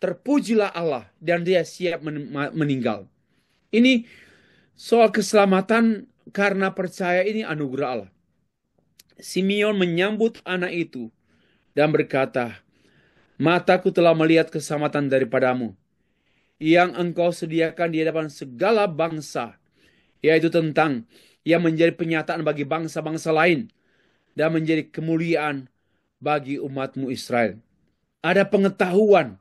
terpujilah Allah. Dan dia siap meninggal. Ini soal keselamatan karena percaya ini anugerah Allah. Simeon menyambut anak itu dan berkata, mataku telah melihat keselamatan daripadamu, yang engkau sediakan di hadapan segala bangsa, yaitu tentang yang menjadi penyataan bagi bangsa-bangsa lain dan menjadi kemuliaan bagi umatmu Israel. Ada pengetahuan,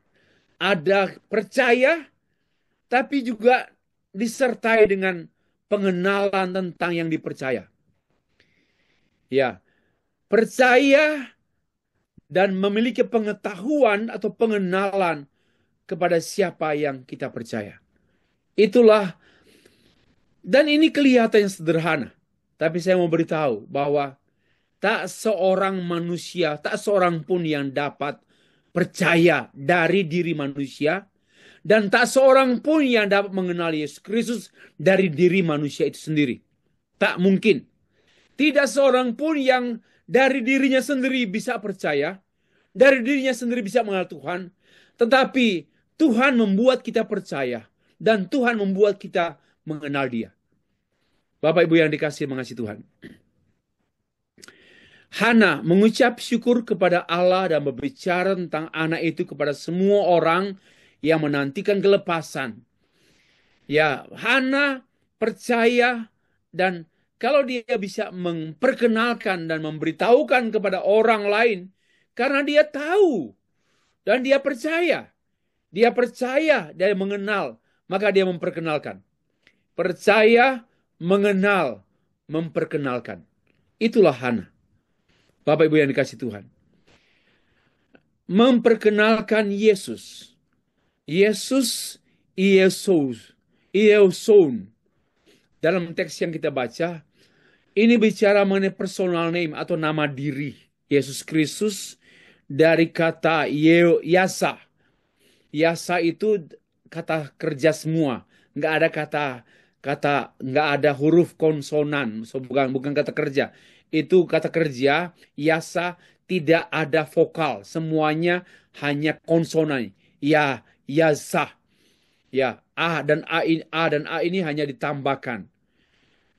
ada percaya, tapi juga disertai dengan pengenalan tentang yang dipercaya. Ya, percaya dan memiliki pengetahuan atau pengenalan kepada siapa yang kita percaya. Itulah, dan ini kelihatan sederhana. Tapi saya mau beritahu bahwa tak seorang manusia, tak seorang pun yang dapat percaya dari diri manusia, dan tak seorang pun yang dapat mengenal Yesus Kristus dari diri manusia itu sendiri. Tak mungkin. Tidak seorang pun yang dari dirinya sendiri bisa percaya, dari dirinya sendiri bisa mengenal Tuhan, tetapi Tuhan membuat kita percaya, dan Tuhan membuat kita mengenal Dia. Bapak Ibu yang mengasihi Tuhan. Hana mengucap syukur kepada Allah dan berbicara tentang anak itu kepada semua orang yang menantikan kelepasan. Ya, Hana percaya, dan kalau dia bisa memperkenalkan dan memberitahukan kepada orang lain, karena dia tahu dan dia percaya dan mengenal, maka dia memperkenalkan. Percaya, mengenal, memperkenalkan. Itulah Hana. Bapak Ibu yang dikasihi Tuhan. Memperkenalkan Yesus. Yesus, Ieson. Dalam teks yang kita baca, ini bicara mengenai personal name atau nama diri Yesus Kristus dari kata Yasa. Yasa itu kata kerja semua. Nggak ada nggak ada huruf konsonan. So, bukan kata kerja. Itu kata kerja, Yasa, tidak ada vokal. Semuanya hanya konsonan. Ya, Yasa. Ya, A dan A ini hanya ditambahkan.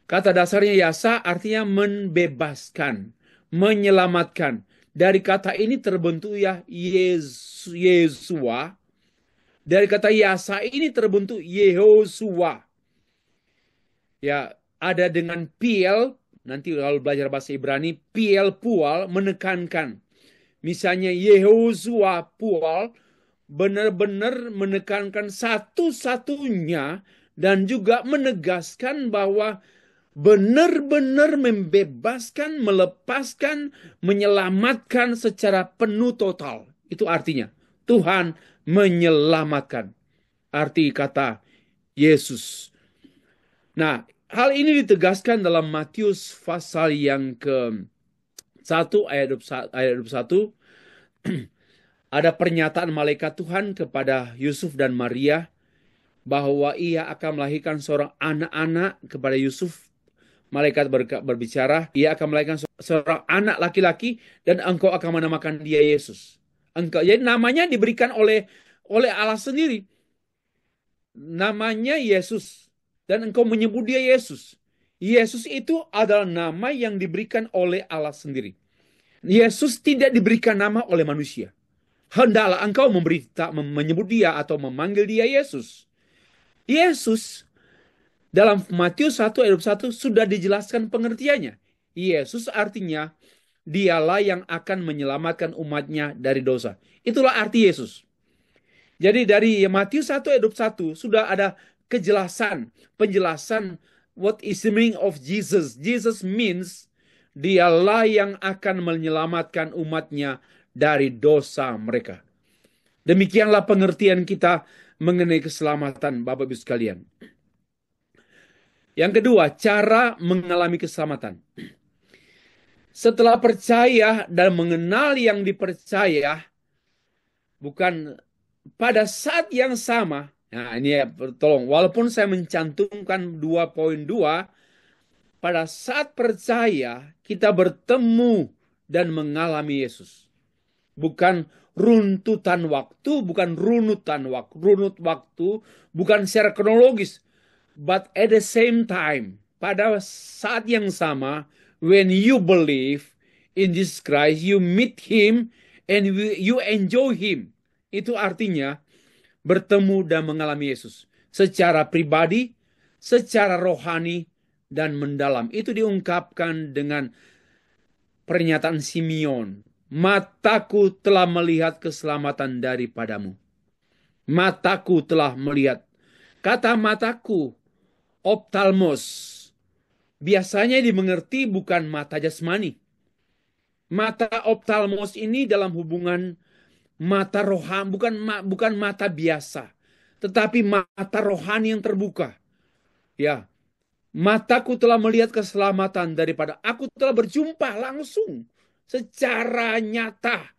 Kata dasarnya Yasa artinya membebaskan, menyelamatkan. Dari kata ini terbentuk ya Yesua. Dari kata Yasa ini terbentuk Yehosua. Ya, ada dengan piel, nanti kalau belajar bahasa Ibrani, piel pual menekankan. Misalnya Yehosua pual benar-benar menekankan satu-satunya dan juga menegaskan bahwa benar-benar membebaskan, melepaskan, menyelamatkan secara penuh total. Itu artinya Tuhan menyelamatkan. Arti kata Yesus. Nah, hal ini ditegaskan dalam Matius pasal yang ke-1 ayat 21. Ada pernyataan malaikat Tuhan kepada Yusuf dan Maria bahwa ia akan melahirkan seorang anak-anak kepada Yusuf. Malaikat berbicara, ia akan melahirkan seorang anak laki-laki dan engkau akan menamakan dia Yesus. Jadi namanya diberikan oleh Allah sendiri. Namanya Yesus. Dan engkau menyebut dia Yesus. Yesus itu adalah nama yang diberikan oleh Allah sendiri. Yesus tidak diberikan nama oleh manusia. Hendaklah engkau menyebut dia atau memanggil dia Yesus. Yesus dalam Matius 1 ayat 1 sudah dijelaskan pengertiannya. Yesus artinya dialah yang akan menyelamatkan umatnya dari dosa. Itulah arti Yesus. Jadi dari Matius 1 ayat 1 sudah ada penjelasan what is the meaning of Jesus. Jesus means dialah yang akan menyelamatkan umatnya dari dosa mereka. Demikianlah pengertian kita mengenai keselamatan, Bapak Ibu sekalian. Yang kedua, cara mengalami keselamatan. Setelah percaya dan mengenal yang dipercaya, bukan pada saat yang sama. Nah, ini ya, tolong, walaupun saya mencantumkan 2.2, pada saat percaya kita bertemu dan mengalami Yesus. Bukan runtutan waktu, bukan runut waktu, bukan secara kronologis. But at the same time, pada saat yang sama, when you believe in Jesus Christ, you meet Him and you enjoy Him. Itu artinya bertemu dan mengalami Yesus. Secara pribadi, secara rohani, dan mendalam. Itu diungkapkan dengan pernyataan Simeon. Mataku telah melihat keselamatan daripadamu. Mataku telah melihat. Kata mataku, optalmos, biasanya dimengerti bukan mata jasmani. Mata optalmos ini dalam hubungan Mata rohani, bukan mata biasa, tetapi mata rohani yang terbuka. Ya, mataku telah melihat keselamatan daripada aku telah berjumpa langsung secara nyata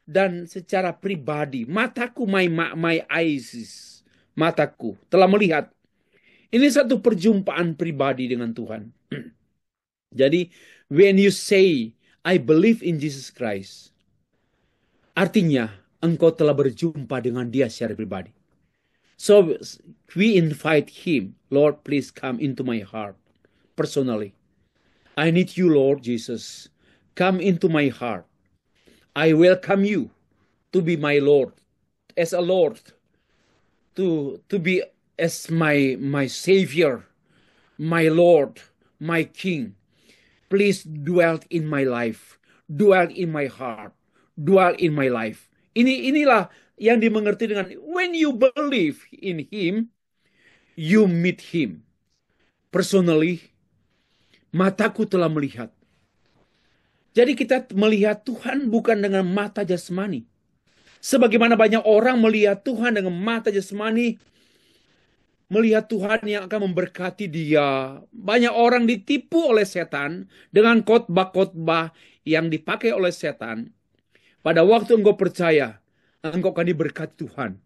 dan secara pribadi. Mataku, my eyes, mataku telah melihat. Ini satu perjumpaan pribadi dengan Tuhan. Jadi, when you say, I believe in Jesus Christ, artinya engkau telah berjumpa dengan dia secara pribadi. So, we invite him, Lord, please come into my heart personally. I need you, Lord Jesus. Come into my heart. I welcome you to be my Lord, as a Lord, to be as my Savior, my Lord, my King. Please dwell in my life, dwell in my heart, dwell in my life. Inilah yang dimengerti dengan when you believe in Him, you meet Him. Personally, mataku telah melihat. Jadi kita melihat Tuhan bukan dengan mata jasmani. Sebagaimana banyak orang melihat Tuhan dengan mata jasmani, melihat Tuhan yang akan memberkati dia. Banyak orang ditipu oleh setan dengan khotbah-khotbah yang dipakai oleh setan. Pada waktu engkau percaya, engkau akan diberkati Tuhan.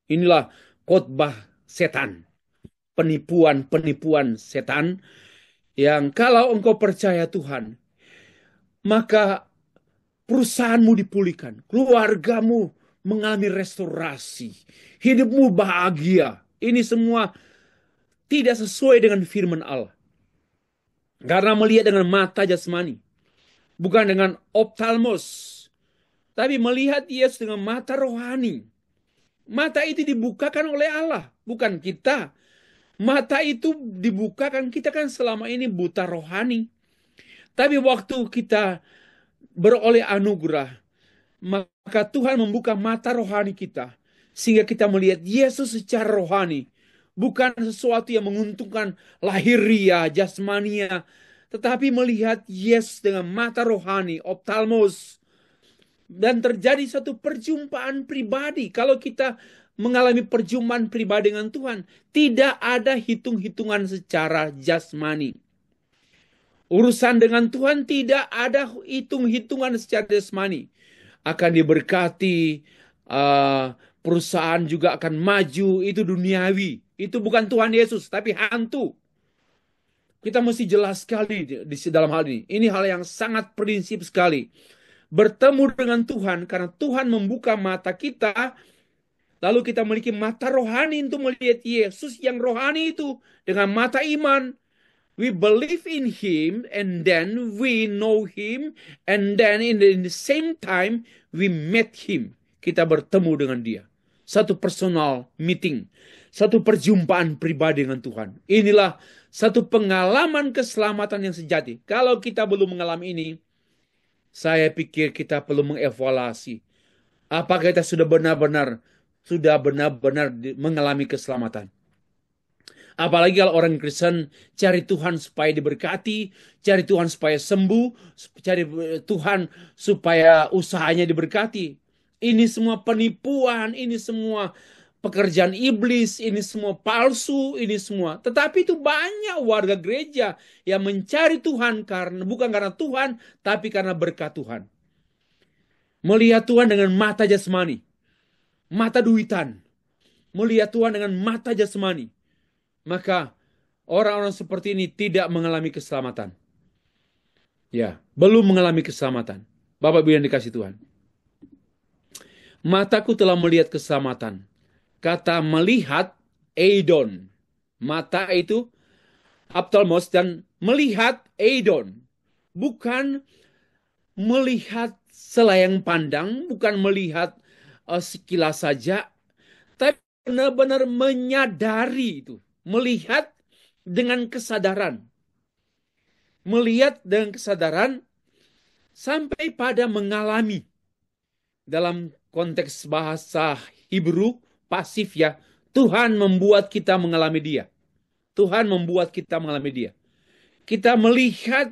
Inilah khotbah setan. Penipuan-penipuan setan yang kalau engkau percaya Tuhan, maka perusahaanmu dipulihkan, keluargamu mengalami restorasi, hidupmu bahagia. Ini semua tidak sesuai dengan firman Allah. Karena melihat dengan mata jasmani, bukan dengan optalmos, tapi melihat Yesus dengan mata rohani. Mata itu dibukakan oleh Allah, bukan kita. Mata itu dibukakan, kita kan selama ini buta rohani. Tapi waktu kita beroleh anugerah, maka Tuhan membuka mata rohani kita, sehingga kita melihat Yesus secara rohani. Bukan sesuatu yang menguntungkan lahiria, jasmania, tetapi melihat Yesus dengan mata rohani, optalmos. Dan terjadi satu perjumpaan pribadi. Kalau kita mengalami perjumpaan pribadi dengan Tuhan, tidak ada hitung-hitungan secara jasmani. Urusan dengan Tuhan tidak ada hitung-hitungan secara jasmani. Akan diberkati, perusahaan juga akan maju, itu duniawi. Itu bukan Tuhan Yesus, tapi hantu. Kita mesti jelas sekali di dalam hal ini. Ini hal yang sangat prinsip sekali. Bertemu dengan Tuhan, karena Tuhan membuka mata kita, lalu kita memiliki mata rohani untuk melihat Yesus yang rohani itu dengan mata iman. We believe in Him, and then we know Him, and then in the same time we met Him. Kita bertemu dengan Dia. Satu personal meeting, satu perjumpaan pribadi dengan Tuhan. Inilah satu pengalaman keselamatan yang sejati. Kalau kita belum mengalami ini, saya pikir kita perlu mengevaluasi. Apakah kita sudah benar-benar mengalami keselamatan? Apalagi kalau orang Kristen cari Tuhan supaya diberkati, cari Tuhan supaya sembuh, cari Tuhan supaya usahanya diberkati. Ini semua penipuan, ini semua pekerjaan iblis, ini semua palsu, ini semua. Tetapi itu banyak warga gereja yang mencari Tuhan bukan karena Tuhan, tapi karena berkat Tuhan. Melihat Tuhan dengan mata jasmani, mata duitan. Melihat Tuhan dengan mata jasmani. Maka orang-orang seperti ini tidak mengalami keselamatan. Ya, belum mengalami keselamatan. Bapak Ibu yang dikasih Tuhan. Mataku telah melihat keselamatan. Kata melihat, eidon. Mata itu ophthalmos, dan melihat, eidon. Bukan melihat selayang pandang, bukan melihat sekilas saja, tapi benar-benar menyadari itu. Melihat dengan kesadaran. Melihat dengan kesadaran sampai pada mengalami. Dalam konteks bahasa Hebrew, pasif ya. Tuhan membuat kita mengalami Dia. Tuhan membuat kita mengalami Dia. Kita melihat,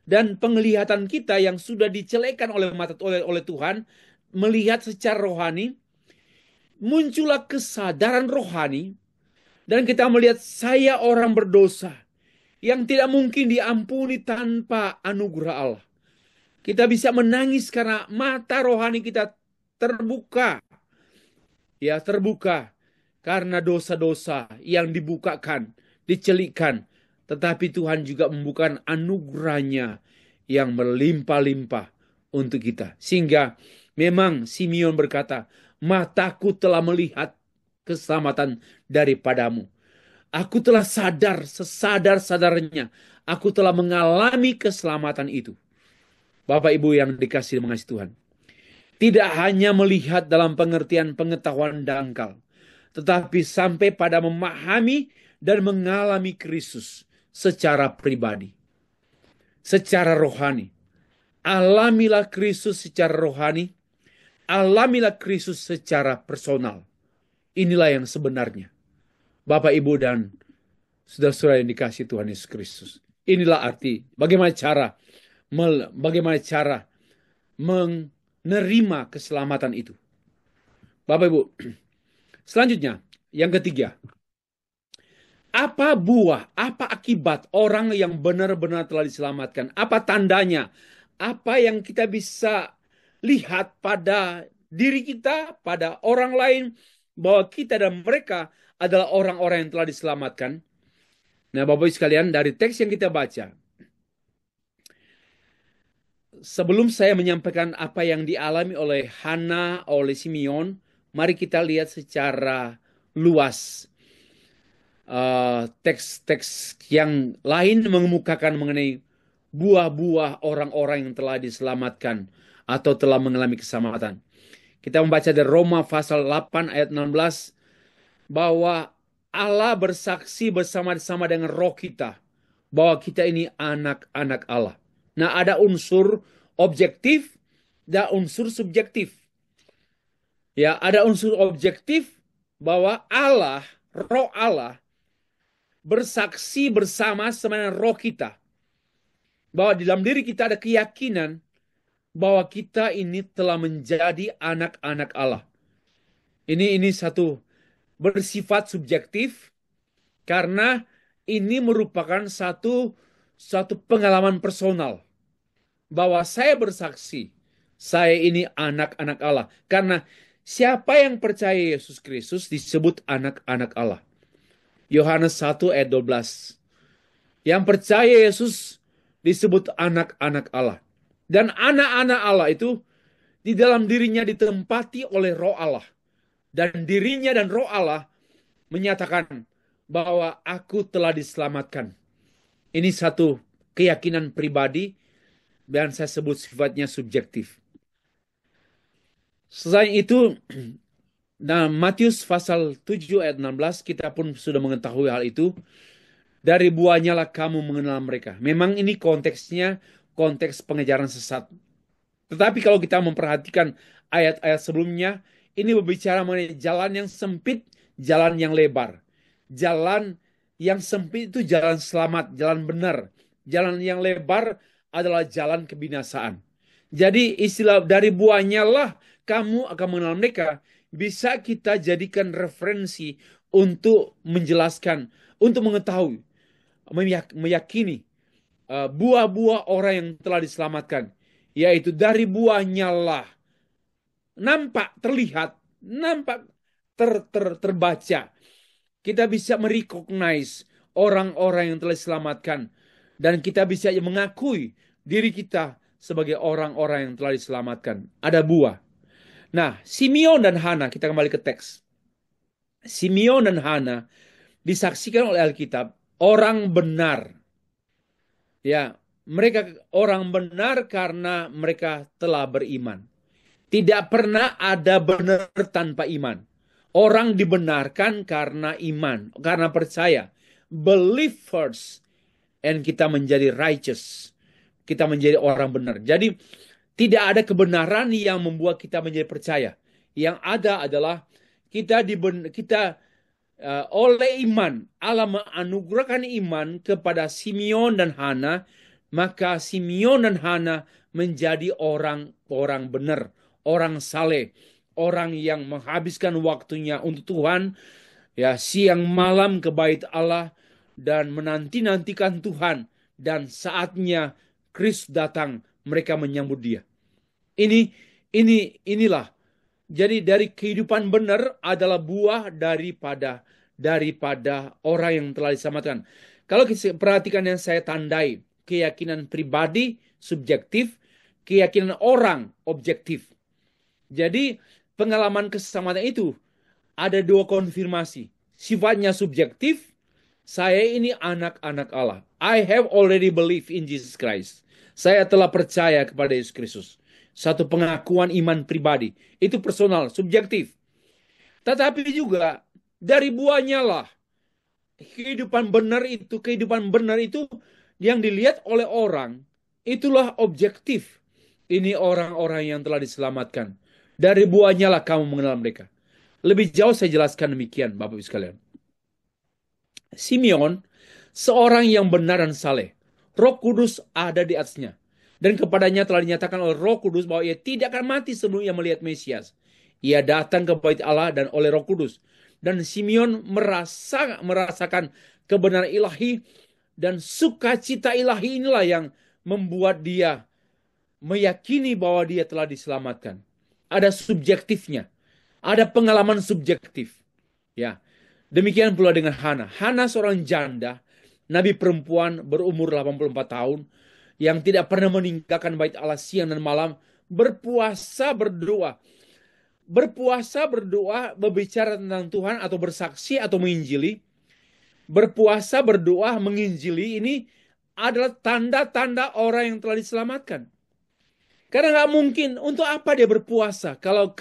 dan penglihatan kita yang sudah dicelekan oleh Tuhan melihat secara rohani, muncullah kesadaran rohani, dan kita melihat saya orang berdosa yang tidak mungkin diampuni tanpa anugerah Allah. Kita bisa menangis karena mata rohani kita terbuka. Ya, terbuka karena dosa-dosa yang dibukakan, dicelikkan. Tetapi Tuhan juga membukakan anugerahnya yang melimpah-limpah untuk kita. Sehingga memang Simeon berkata, mataku telah melihat keselamatan daripadamu. Aku telah sadar, sesadar-sadarnya. Aku telah mengalami keselamatan itu. Bapak Ibu yang dikasihi mengasihi Tuhan. Tidak hanya melihat dalam pengertian pengetahuan dangkal, tetapi sampai pada memahami dan mengalami Kristus secara pribadi, secara rohani. Alamilah Kristus secara rohani, alamilah Kristus secara personal. Inilah yang sebenarnya. Bapak, Ibu, dan saudara-saudara yang dikasihi Tuhan Yesus Kristus. Inilah arti, bagaimana cara menerima keselamatan itu. Bapak, Ibu, selanjutnya, yang ketiga. Apa buah, apa akibat orang yang benar-benar telah diselamatkan? Apa tandanya? Apa yang kita bisa lihat pada diri kita, pada orang lain, bahwa kita dan mereka adalah orang-orang yang telah diselamatkan? Nah, Bapak Ibu sekalian, dari teks yang kita baca, sebelum saya menyampaikan apa yang dialami oleh Hana, oleh Simeon, mari kita lihat secara luas teks-teks yang lain mengemukakan mengenai buah-buah orang-orang yang telah diselamatkan atau telah mengalami keselamatan. Kita membaca dari Roma pasal 8 ayat 16 bahwa Allah bersaksi bersama-sama dengan roh kita bahwa kita ini anak-anak Allah. Nah, ada unsur objektif dan unsur subjektif. Ya, ada unsur objektif bahwa Allah, roh Allah bersaksi bersama-sama dengan roh kita bahwa di dalam diri kita ada keyakinan bahwa kita ini telah menjadi anak-anak Allah. Ini satu bersifat subjektif karena ini merupakan satu pengalaman personal bahwa saya bersaksi saya ini anak-anak Allah karena siapa yang percaya Yesus Kristus disebut anak-anak Allah. Yohanes 1 ayat 12. Yang percaya Yesus disebut anak-anak Allah. Dan anak-anak Allah itu di dalam dirinya ditempati oleh roh Allah. Dan dirinya dan roh Allah menyatakan bahwa aku telah diselamatkan. Ini satu keyakinan pribadi dan saya sebut sifatnya subjektif. Selain itu, nah, Matius pasal 7 ayat 16 kita pun sudah mengetahui hal itu. Dari buahnya lah kamu mengenal mereka. Memang ini konteksnya konteks pengejaran sesat. Tetapi kalau kita memperhatikan ayat-ayat sebelumnya, ini berbicara mengenai jalan yang sempit, jalan yang lebar. Jalan yang sempit itu jalan selamat, jalan benar. Jalan yang lebar adalah jalan kebinasaan. Jadi istilah dari buahnya lah kamu akan mengenal mereka. Bisa kita jadikan referensi untuk menjelaskan, untuk mengetahui, meyakini buah-buah orang yang telah diselamatkan, yaitu dari buahnya lah nampak, terlihat, nampak, terbaca. Kita bisa merecognize orang-orang yang telah diselamatkan dan kita bisa mengakui diri kita sebagai orang-orang yang telah diselamatkan. Ada buah. Nah, Simeon dan Hana, kita kembali ke teks. Simeon dan Hana disaksikan oleh Alkitab orang benar. Ya, mereka orang benar karena mereka telah beriman. Tidak pernah ada benar tanpa iman. Orang dibenarkan karena iman, karena percaya. Believe first, and kita menjadi righteous. Kita menjadi orang benar. Jadi, tidak ada kebenaran yang membuat kita menjadi percaya. Yang ada adalah kita oleh iman, Allah menganugerahkan iman kepada Simeon dan Hana, maka Simeon dan Hana menjadi orang benar, orang saleh, orang yang menghabiskan waktunya untuk Tuhan, ya siang malam ke bait Allah dan menanti-nantikan Tuhan, dan saatnya Kristus datang mereka menyambut dia. Ini inilah. Jadi dari kehidupan benar adalah buah daripada orang yang telah diselamatkan. Kalau kita perhatikan yang saya tandai, keyakinan pribadi subjektif, keyakinan orang objektif. Jadi pengalaman keselamatan itu ada dua konfirmasi. Sifatnya subjektif, saya ini anak-anak Allah. I have already believed in Jesus Christ. Saya telah percaya kepada Yesus Kristus. Satu pengakuan iman pribadi. Itu personal, subjektif. Tetapi juga dari buahnya lah. Kehidupan benar itu yang dilihat oleh orang. Itulah objektif. Ini orang-orang yang telah diselamatkan. Dari buahnya lah kamu mengenal mereka. Lebih jauh saya jelaskan demikian, Bapak Ibu sekalian. Simeon, seorang yang benar dan saleh. Roh Kudus ada di atasnya. Dan kepadanya telah dinyatakan oleh Roh Kudus bahwa ia tidak akan mati sebelum ia melihat Mesias. Ia datang ke bait Allah dan oleh Roh Kudus. Dan Simeon merasakan kebenaran ilahi, dan sukacita ilahi inilah yang membuat dia meyakini bahwa dia telah diselamatkan. Ada subjektifnya. Ada pengalaman subjektif. Ya. Demikian pula dengan Hana. Hana seorang janda, nabi perempuan berumur 84 tahun, yang tidak pernah meninggalkan bait Allah siang dan malam, berpuasa berdoa. Berpuasa berdoa, berbicara tentang Tuhan atau bersaksi atau menginjili. Berpuasa berdoa menginjili ini adalah tanda-tanda orang yang telah diselamatkan. Karena nggak mungkin, untuk apa dia berpuasa kalau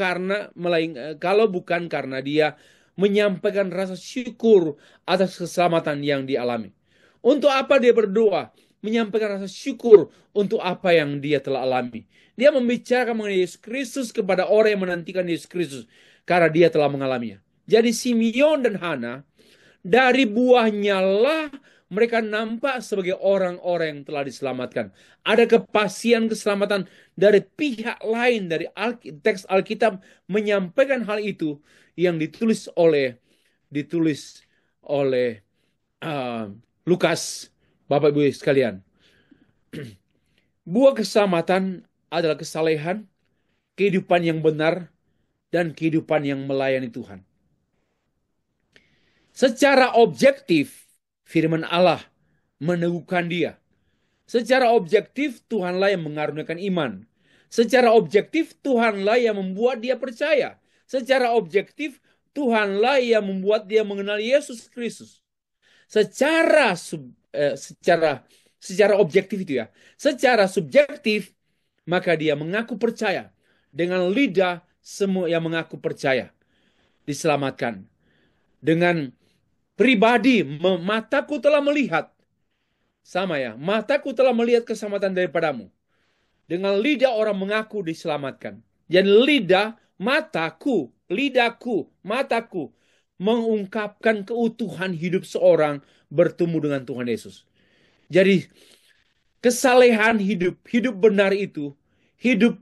bukan karena dia menyampaikan rasa syukur atas keselamatan yang dialami. Untuk apa dia berdoa? Menyampaikan rasa syukur untuk apa yang dia telah alami. Dia membicarakan mengenai Yesus Kristus kepada orang yang menantikan Yesus Kristus karena dia telah mengalaminya. Jadi Simeon dan Hana, dari buahnya lah mereka nampak sebagai orang-orang yang telah diselamatkan. Ada kepastian keselamatan dari pihak lain, dari teks Alkitab menyampaikan hal itu yang ditulis oleh Lukas. Bapak Ibu sekalian, buah keselamatan adalah kesalehan, kehidupan yang benar, dan kehidupan yang melayani Tuhan. Secara objektif, firman Allah meneguhkan dia. Secara objektif, Tuhanlah yang mengaruniakan iman. Secara objektif, Tuhanlah yang membuat dia percaya. Secara objektif, Tuhanlah yang membuat dia mengenal Yesus Kristus. Secara objektif itu ya. Secara subjektif, maka dia mengaku percaya. Dengan lidah, semua yang mengaku percaya diselamatkan. Dengan pribadi, mataku telah melihat. Sama ya, mataku telah melihat keselamatan daripadamu. Dengan lidah orang mengaku diselamatkan. Dan lidahku, mataku mengungkapkan keutuhan hidup seorang bertemu dengan Tuhan Yesus. Jadi kesalehan hidup benar itu, hidup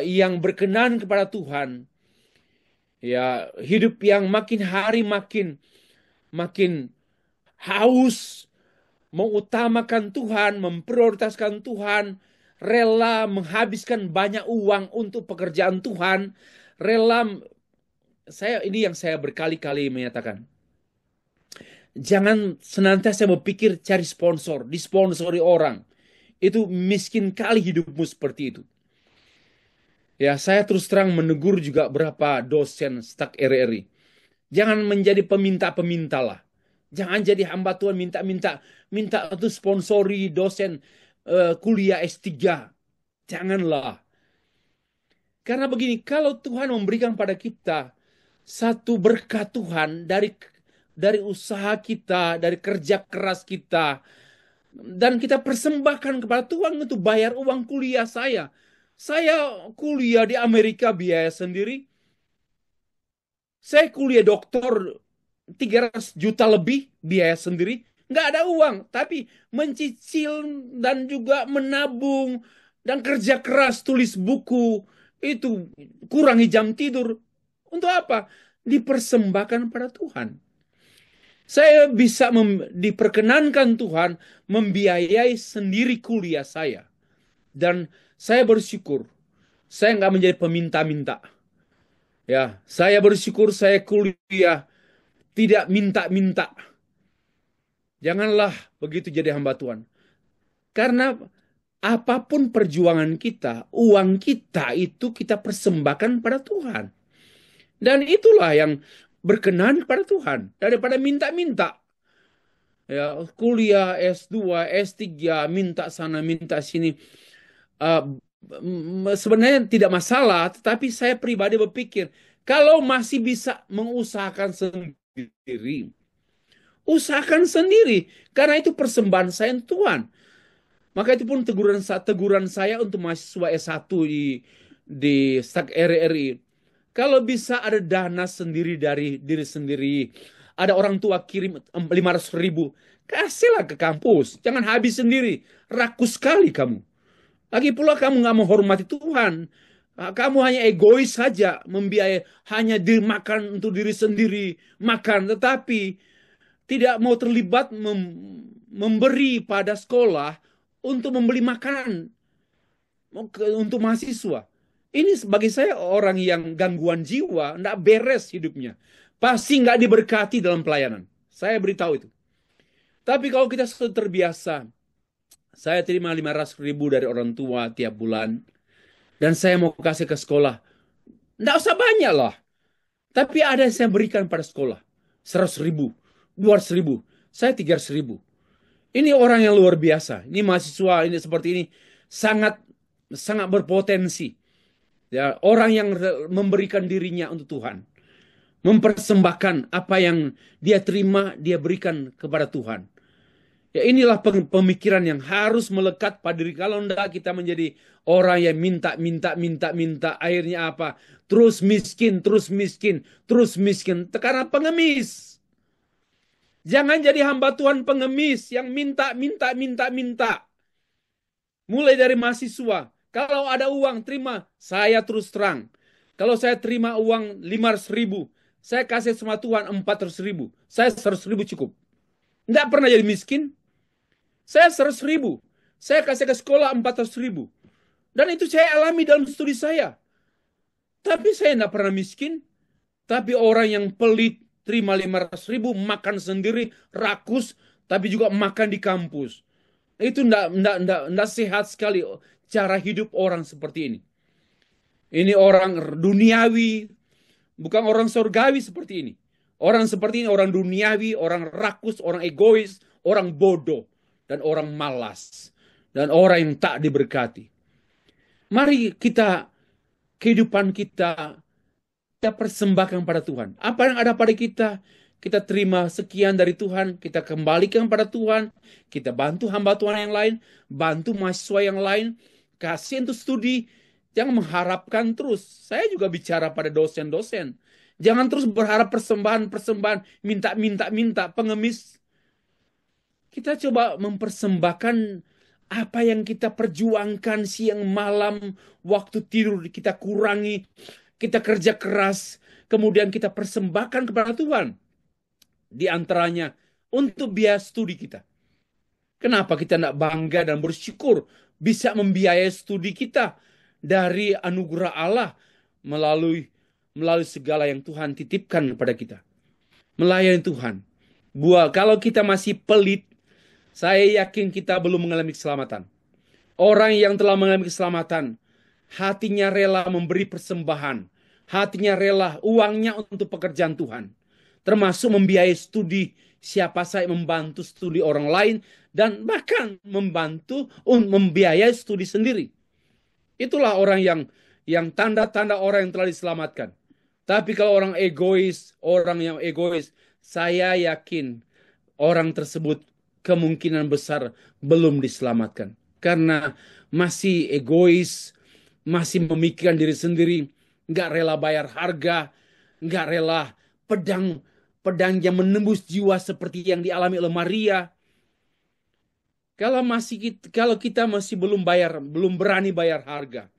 yang berkenan kepada Tuhan, ya hidup yang makin hari makin haus mengutamakan Tuhan, memprioritaskan Tuhan, rela menghabiskan banyak uang untuk pekerjaan Tuhan, ini yang saya berkali-kali menyatakan. Jangan senantiasa berpikir cari sponsor, disponsori orang. Itu miskin kali hidupmu seperti itu. Ya, saya terus terang menegur juga berapa dosen staf RRI. Jangan menjadi peminta-peminta lah. Jangan jadi hamba Tuhan minta untuk sponsori dosen kuliah S3. Janganlah. Karena begini, kalau Tuhan memberikan pada kita satu berkat Tuhan dari usaha kita, dari kerja keras kita, dan kita persembahkan kepada Tuhan untuk bayar uang kuliah saya. Saya kuliah di Amerika biaya sendiri. Saya kuliah doktor 300 juta lebih biaya sendiri. Nggak ada uang, tapi mencicil dan juga menabung dan kerja keras tulis buku itu kurangi jam tidur. Untuk apa? Dipersembahkan pada Tuhan. Saya bisa diperkenankan Tuhan membiayai sendiri kuliah saya. Dan saya bersyukur. Saya nggak menjadi peminta-minta. Ya, saya bersyukur saya kuliah tidak minta-minta. Janganlah begitu jadi hamba Tuhan. Karena apapun perjuangan kita, uang kita itu kita persembahkan pada Tuhan. Dan itulah yang berkenan kepada Tuhan. Daripada minta-minta. Ya, kuliah S2, S3, minta sana, minta sini. Eh, Sebenarnya tidak masalah, tetapi saya pribadi berpikir, kalau masih bisa mengusahakan sendiri, usahakan sendiri. Karena itu persembahan saya untuk Tuhan. Maka itu pun teguran saya untuk mahasiswa S1 di Stak RRI. Kalau bisa ada dana sendiri dari diri sendiri, ada orang tua kirim 500.000, kasihlah ke kampus. Jangan habis sendiri, rakus sekali kamu. Lagi pula kamu nggak menghormati Tuhan. Kamu hanya egois saja, membiayai hanya dimakan untuk diri sendiri, makan, tetapi tidak mau terlibat memberi pada sekolah untuk membeli makanan untuk mahasiswa. Ini bagi saya orang yang gangguan jiwa, tidak beres hidupnya. Pasti nggak diberkati dalam pelayanan. Saya beritahu itu. Tapi kalau kita sudah terbiasa, saya terima 500.000 dari orang tua tiap bulan, dan saya mau kasih ke sekolah. Tidak usah banyak lah. Tapi ada yang saya berikan pada sekolah. 100.000, 200.000, saya 300.000. Ini orang yang luar biasa. Ini mahasiswa ini seperti ini sangat sangat berpotensi. Ya, orang yang memberikan dirinya untuk Tuhan, mempersembahkan apa yang dia terima, dia berikan kepada Tuhan. Ya, inilah pemikiran yang harus melekat pada diri. Kalau enggak, kita menjadi orang yang minta, minta, minta, minta. Akhirnya apa? Terus miskin, terus miskin, terus miskin. Karena pengemis. Jangan jadi hamba Tuhan pengemis yang minta, minta, minta, minta. Mulai dari mahasiswa. Kalau ada uang, terima. Saya terus terang. Kalau saya terima uang 500.000, saya kasih sama Tuhan 400.000. Saya 100.000 cukup. Nggak pernah jadi miskin. Saya 100.000. Saya kasih ke sekolah 400.000. Dan itu saya alami dalam studi saya. Tapi saya nggak pernah miskin. Tapi orang yang pelit, terima 500.000, makan sendiri, rakus, tapi juga makan di kampus. Itu nggak sehat sekali cara hidup orang seperti ini. Ini orang duniawi, bukan orang surgawi seperti ini. Orang seperti ini orang duniawi, orang rakus, orang egois, orang bodoh, dan orang malas. Dan orang yang tak diberkati. Mari kehidupan kita persembahkan pada Tuhan. Apa yang ada pada kita terima sekian dari Tuhan, kita kembalikan pada Tuhan, kita bantu hamba Tuhan yang lain, bantu mahasiswa yang lain, kasih untuk studi, jangan mengharapkan terus. Saya juga bicara pada dosen-dosen. Jangan terus berharap persembahan, minta, pengemis. Kita coba mempersembahkan apa yang kita perjuangkan siang malam, waktu tidur kita kurangi, kita kerja keras, kemudian kita persembahkan kepada Tuhan. Di antaranya untuk biaya studi kita. Kenapa kita tidak bangga dan bersyukur bisa membiayai studi kita dari anugerah Allah melalui segala yang Tuhan titipkan kepada kita. Melayani Tuhan. Kalau kita masih pelit, saya yakin kita belum mengalami keselamatan. Orang yang telah mengalami keselamatan, hatinya rela memberi persembahan. Hatinya rela uangnya untuk pekerjaan Tuhan. Termasuk membiayai studi siapa saya, membantu studi orang lain, dan bahkan membantu membiayai studi sendiri. Itulah orang yang tanda-tanda orang yang telah diselamatkan. Tapi kalau orang yang egois, saya yakin orang tersebut kemungkinan besar belum diselamatkan. Karena masih egois, masih memikirkan diri sendiri, nggak rela bayar harga, nggak rela pedang yang menembus jiwa seperti yang dialami oleh Maria. Kalau kita masih belum berani bayar harga,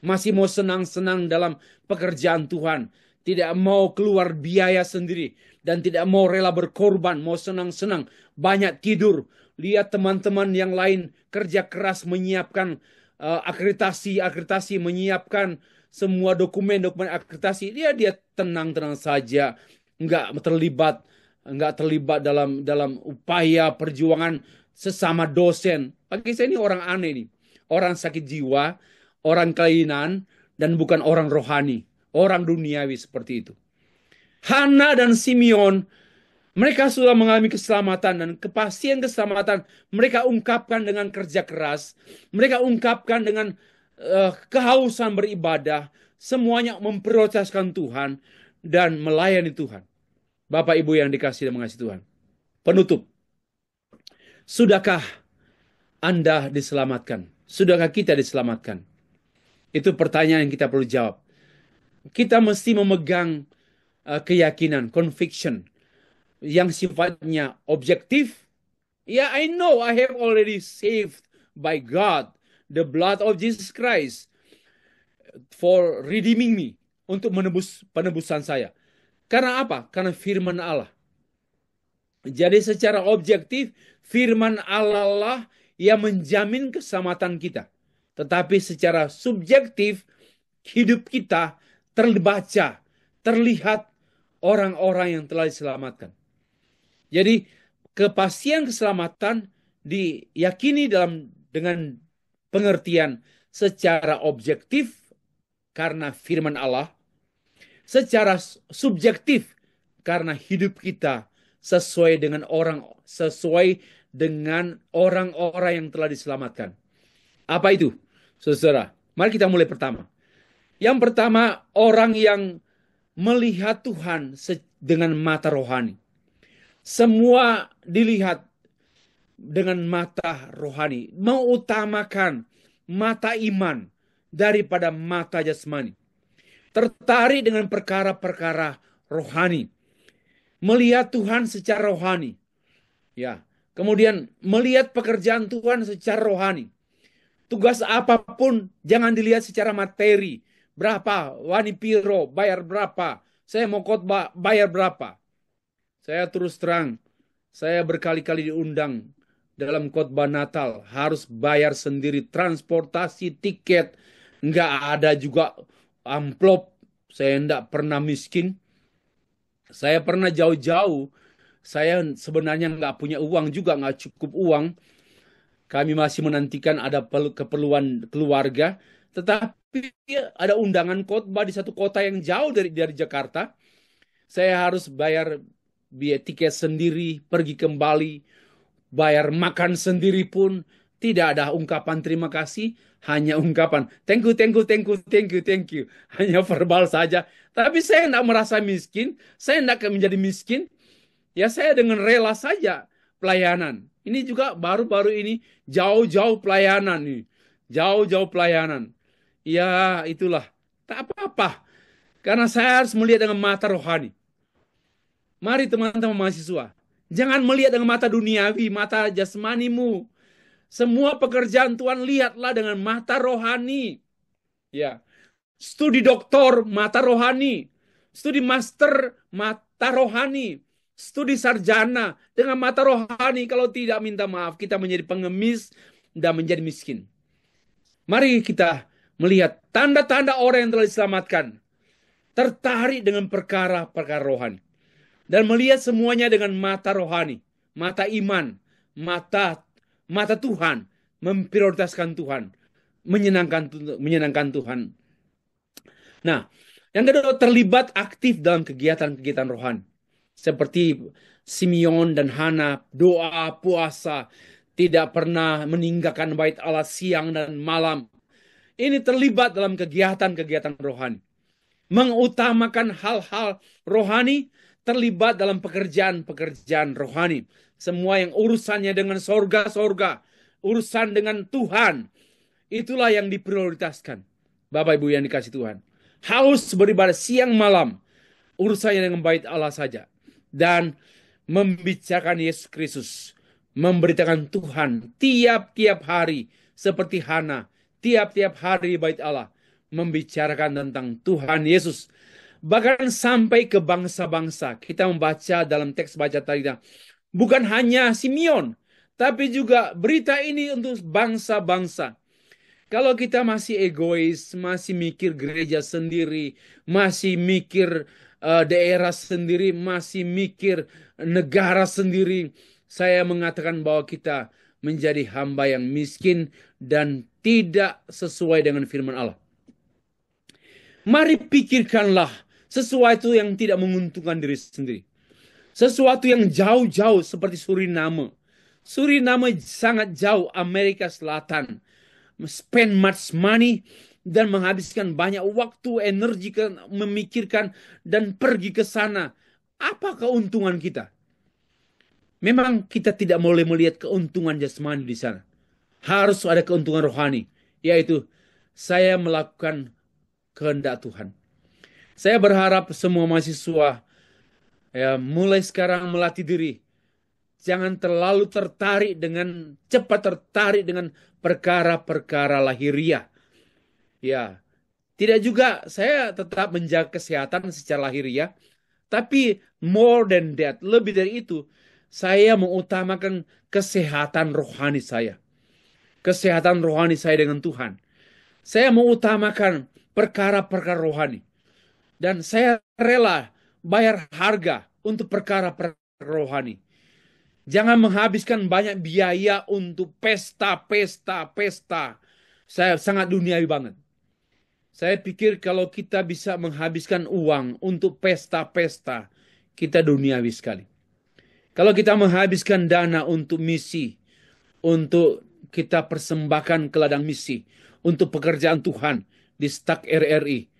masih mau senang-senang dalam pekerjaan Tuhan, tidak mau keluar biaya sendiri, dan tidak mau rela berkorban, mau senang-senang, banyak tidur. Lihat teman-teman yang lain kerja keras menyiapkan akreditasi, menyiapkan semua dokumen-dokumen akreditasi. Dia tenang-tenang saja, nggak terlibat, dalam upaya perjuangan sesama dosen. Bagi saya ini orang aneh nih, orang sakit jiwa, orang kelainan, dan bukan orang rohani, orang duniawi seperti itu. Hana dan Simeon, mereka sudah mengalami keselamatan dan kepastian keselamatan. Mereka ungkapkan dengan kerja keras. Mereka ungkapkan dengan kehausan beribadah. Semuanya memprioritaskan Tuhan dan melayani Tuhan. Bapak Ibu yang dikasihi dan mengasihi Tuhan. Penutup. Sudahkah Anda diselamatkan? Sudahkah kita diselamatkan? Itu pertanyaan yang kita perlu jawab. Kita mesti memegang keyakinan, conviction, yang sifatnya objektif. Yeah, I know I have already saved by God, the blood of Jesus Christ for redeeming me, untuk menebus penebusan saya. Karena apa? Karena firman Allah. Jadi secara objektif, firman Allah lah yang menjamin keselamatan kita. Tetapi secara subjektif, hidup kita terbaca, terlihat orang-orang yang telah diselamatkan. Jadi kepastian keselamatan diyakini dengan pengertian secara objektif karena firman Allah, secara subjektif karena hidup kita sesuai dengan orang-orang yang telah diselamatkan. Apa itu, saudara? Mari kita mulai pertama. Yang pertama, orang yang melihat Tuhan dengan mata rohani. Semua dilihat dengan mata rohani, mengutamakan mata iman daripada mata jasmani. Tertarik dengan perkara-perkara rohani, melihat Tuhan secara rohani. Ya, kemudian melihat pekerjaan Tuhan secara rohani. Tugas apapun jangan dilihat secara materi. Berapa, wani piro, bayar berapa. Saya mau khotbah, bayar berapa. Saya terus terang, saya berkali-kali diundang dalam khotbah Natal. Harus bayar sendiri transportasi, tiket. Nggak ada juga amplop. Saya nggak pernah miskin. Saya pernah jauh-jauh. Saya sebenarnya nggak punya uang juga, nggak cukup uang. Kami masih menantikan ada keperluan keluarga. Tetapi ada undangan khotbah di satu kota yang jauh dari Jakarta. Saya harus bayar biaya tiket sendiri, pergi kembali, bayar makan sendiri pun. Tidak ada ungkapan terima kasih, hanya ungkapan thank you, thank you, thank you, thank you, thank you. Hanya verbal saja. Tapi saya tidak merasa miskin, saya tidak akan menjadi miskin. Ya saya dengan rela saja pelayanan. Ini juga baru-baru ini jauh-jauh pelayanan nih. Jauh-jauh pelayanan. Ya itulah. Tak apa-apa. Karena saya harus melihat dengan mata rohani. Mari teman-teman mahasiswa. Jangan melihat dengan mata duniawi, mata jasmanimu. Semua pekerjaan Tuhan lihatlah dengan mata rohani. Ya. Studi doktor, mata rohani. Studi master, mata rohani. Studi sarjana dengan mata rohani. Kalau tidak, minta maaf, kita menjadi pengemis dan menjadi miskin. Mari kita melihat tanda-tanda orang yang telah diselamatkan. Tertarik dengan perkara-perkara rohani. Dan melihat semuanya dengan mata rohani. Mata iman. Mata Tuhan. Memprioritaskan Tuhan. Menyenangkan Tuhan. Nah, yang kedua, terlibat aktif dalam kegiatan-kegiatan rohani. Seperti Simeon dan Hana, doa, puasa, tidak pernah meninggalkan bait Allah siang dan malam. Ini terlibat dalam kegiatan-kegiatan rohani. Mengutamakan hal-hal rohani, terlibat dalam pekerjaan-pekerjaan rohani. Semua yang urusannya dengan sorga-sorga, urusan dengan Tuhan, itulah yang diprioritaskan. Bapak Ibu yang dikasih Tuhan. Haus beribadah siang malam, urusannya dengan bait Allah saja. Dan membicarakan Yesus Kristus, memberitakan Tuhan tiap-tiap hari, seperti Hana, tiap-tiap hari bait Allah, membicarakan tentang Tuhan Yesus. Bahkan sampai ke bangsa-bangsa. Kita membaca dalam teks baca tadi, bukan hanya Simeon, tapi juga berita ini untuk bangsa-bangsa. Kalau kita masih egois, masih mikir gereja sendiri, masih mikir daerah sendiri, masih mikir negara sendiri, saya mengatakan bahwa kita menjadi hamba yang miskin dan tidak sesuai dengan firman Allah. Mari pikirkanlah sesuatu yang tidak menguntungkan diri sendiri. Sesuatu yang jauh-jauh seperti Suriname. Suriname sangat jauh Amerika Selatan. Spend much money dan menghabiskan banyak waktu, energi memikirkan dan pergi ke sana. Apa keuntungan kita? Memang kita tidak boleh melihat keuntungan jasmani di sana. Harus ada keuntungan rohani, yaitu saya melakukan kehendak Tuhan. Saya berharap semua mahasiswa mulai sekarang melatih diri. Jangan terlalu cepat tertarik dengan perkara-perkara lahiriah. Ya, tidak juga saya tetap menjaga kesehatan secara lahiriah, tapi more than that, lebih dari itu, saya mengutamakan kesehatan rohani saya. Kesehatan rohani saya dengan Tuhan. Saya mengutamakan perkara-perkara rohani. Dan saya rela bayar harga untuk perkara-perkara rohani. Jangan menghabiskan banyak biaya untuk pesta. Saya sangat duniawi banget. Saya pikir kalau kita bisa menghabiskan uang untuk pesta, kita duniawi sekali. Kalau kita menghabiskan dana untuk misi, untuk kita persembahkan ke ladang misi, untuk pekerjaan Tuhan di STAK RRI,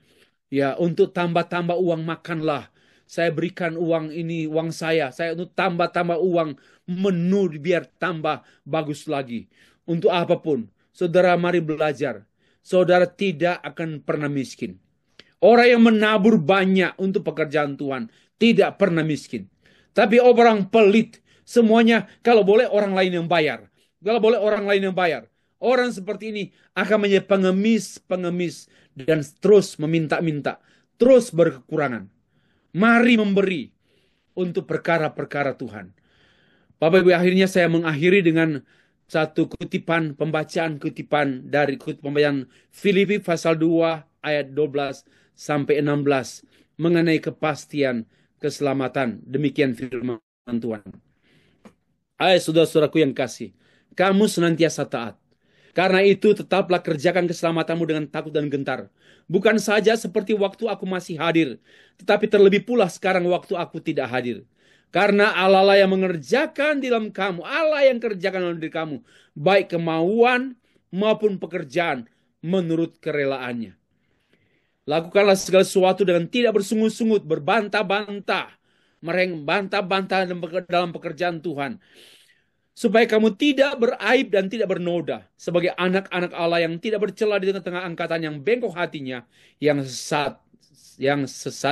ya, untuk tambah-tambah uang makanlah. Saya berikan uang ini, uang saya untuk tambah-tambah uang menu biar tambah bagus lagi. Untuk apapun, saudara mari belajar. Saudara tidak akan pernah miskin. Orang yang menabur banyak untuk pekerjaan Tuhan tidak pernah miskin. Tapi orang pelit, semuanya kalau boleh orang lain yang bayar. Kalau boleh orang lain yang bayar. Orang seperti ini akan menjadi pengemis dan terus meminta-minta, terus berkekurangan. Mari memberi untuk perkara-perkara Tuhan. Bapak Ibu, akhirnya saya mengakhiri dengan satu pembacaan kutipan dari pembacaan Filipi pasal 2 ayat 12 sampai 16 mengenai kepastian keselamatan. Demikian firman Tuhan. Hai saudara-saudaraku yang kasih, kamu senantiasa taat. Karena itu tetaplah kerjakan keselamatanmu dengan takut dan gentar. Bukan saja seperti waktu aku masih hadir, tetapi terlebih pula sekarang waktu aku tidak hadir. Karena Allah lah yang mengerjakan di dalam kamu, Allah yang kerjakan dalam diri kamu, baik kemauan maupun pekerjaan menurut kerelaannya. Lakukanlah segala sesuatu dengan tidak bersungut-sungut, berbantah-bantah, bantah-bantah dalam pekerjaan Tuhan. Supaya kamu tidak beraib dan tidak bernoda sebagai anak-anak Allah yang tidak bercela di tengah-tengah angkatan yang bengkok hatinya, yang sesat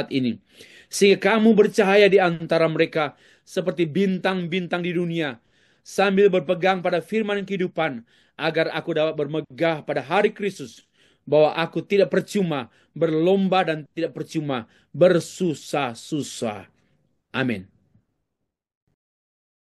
ini. Sehingga kamu bercahaya di antara mereka seperti bintang-bintang di dunia, sambil berpegang pada firman kehidupan, agar aku dapat bermegah pada hari Kristus, bahwa aku tidak percuma berlomba dan tidak percuma bersusah-susah. Amin.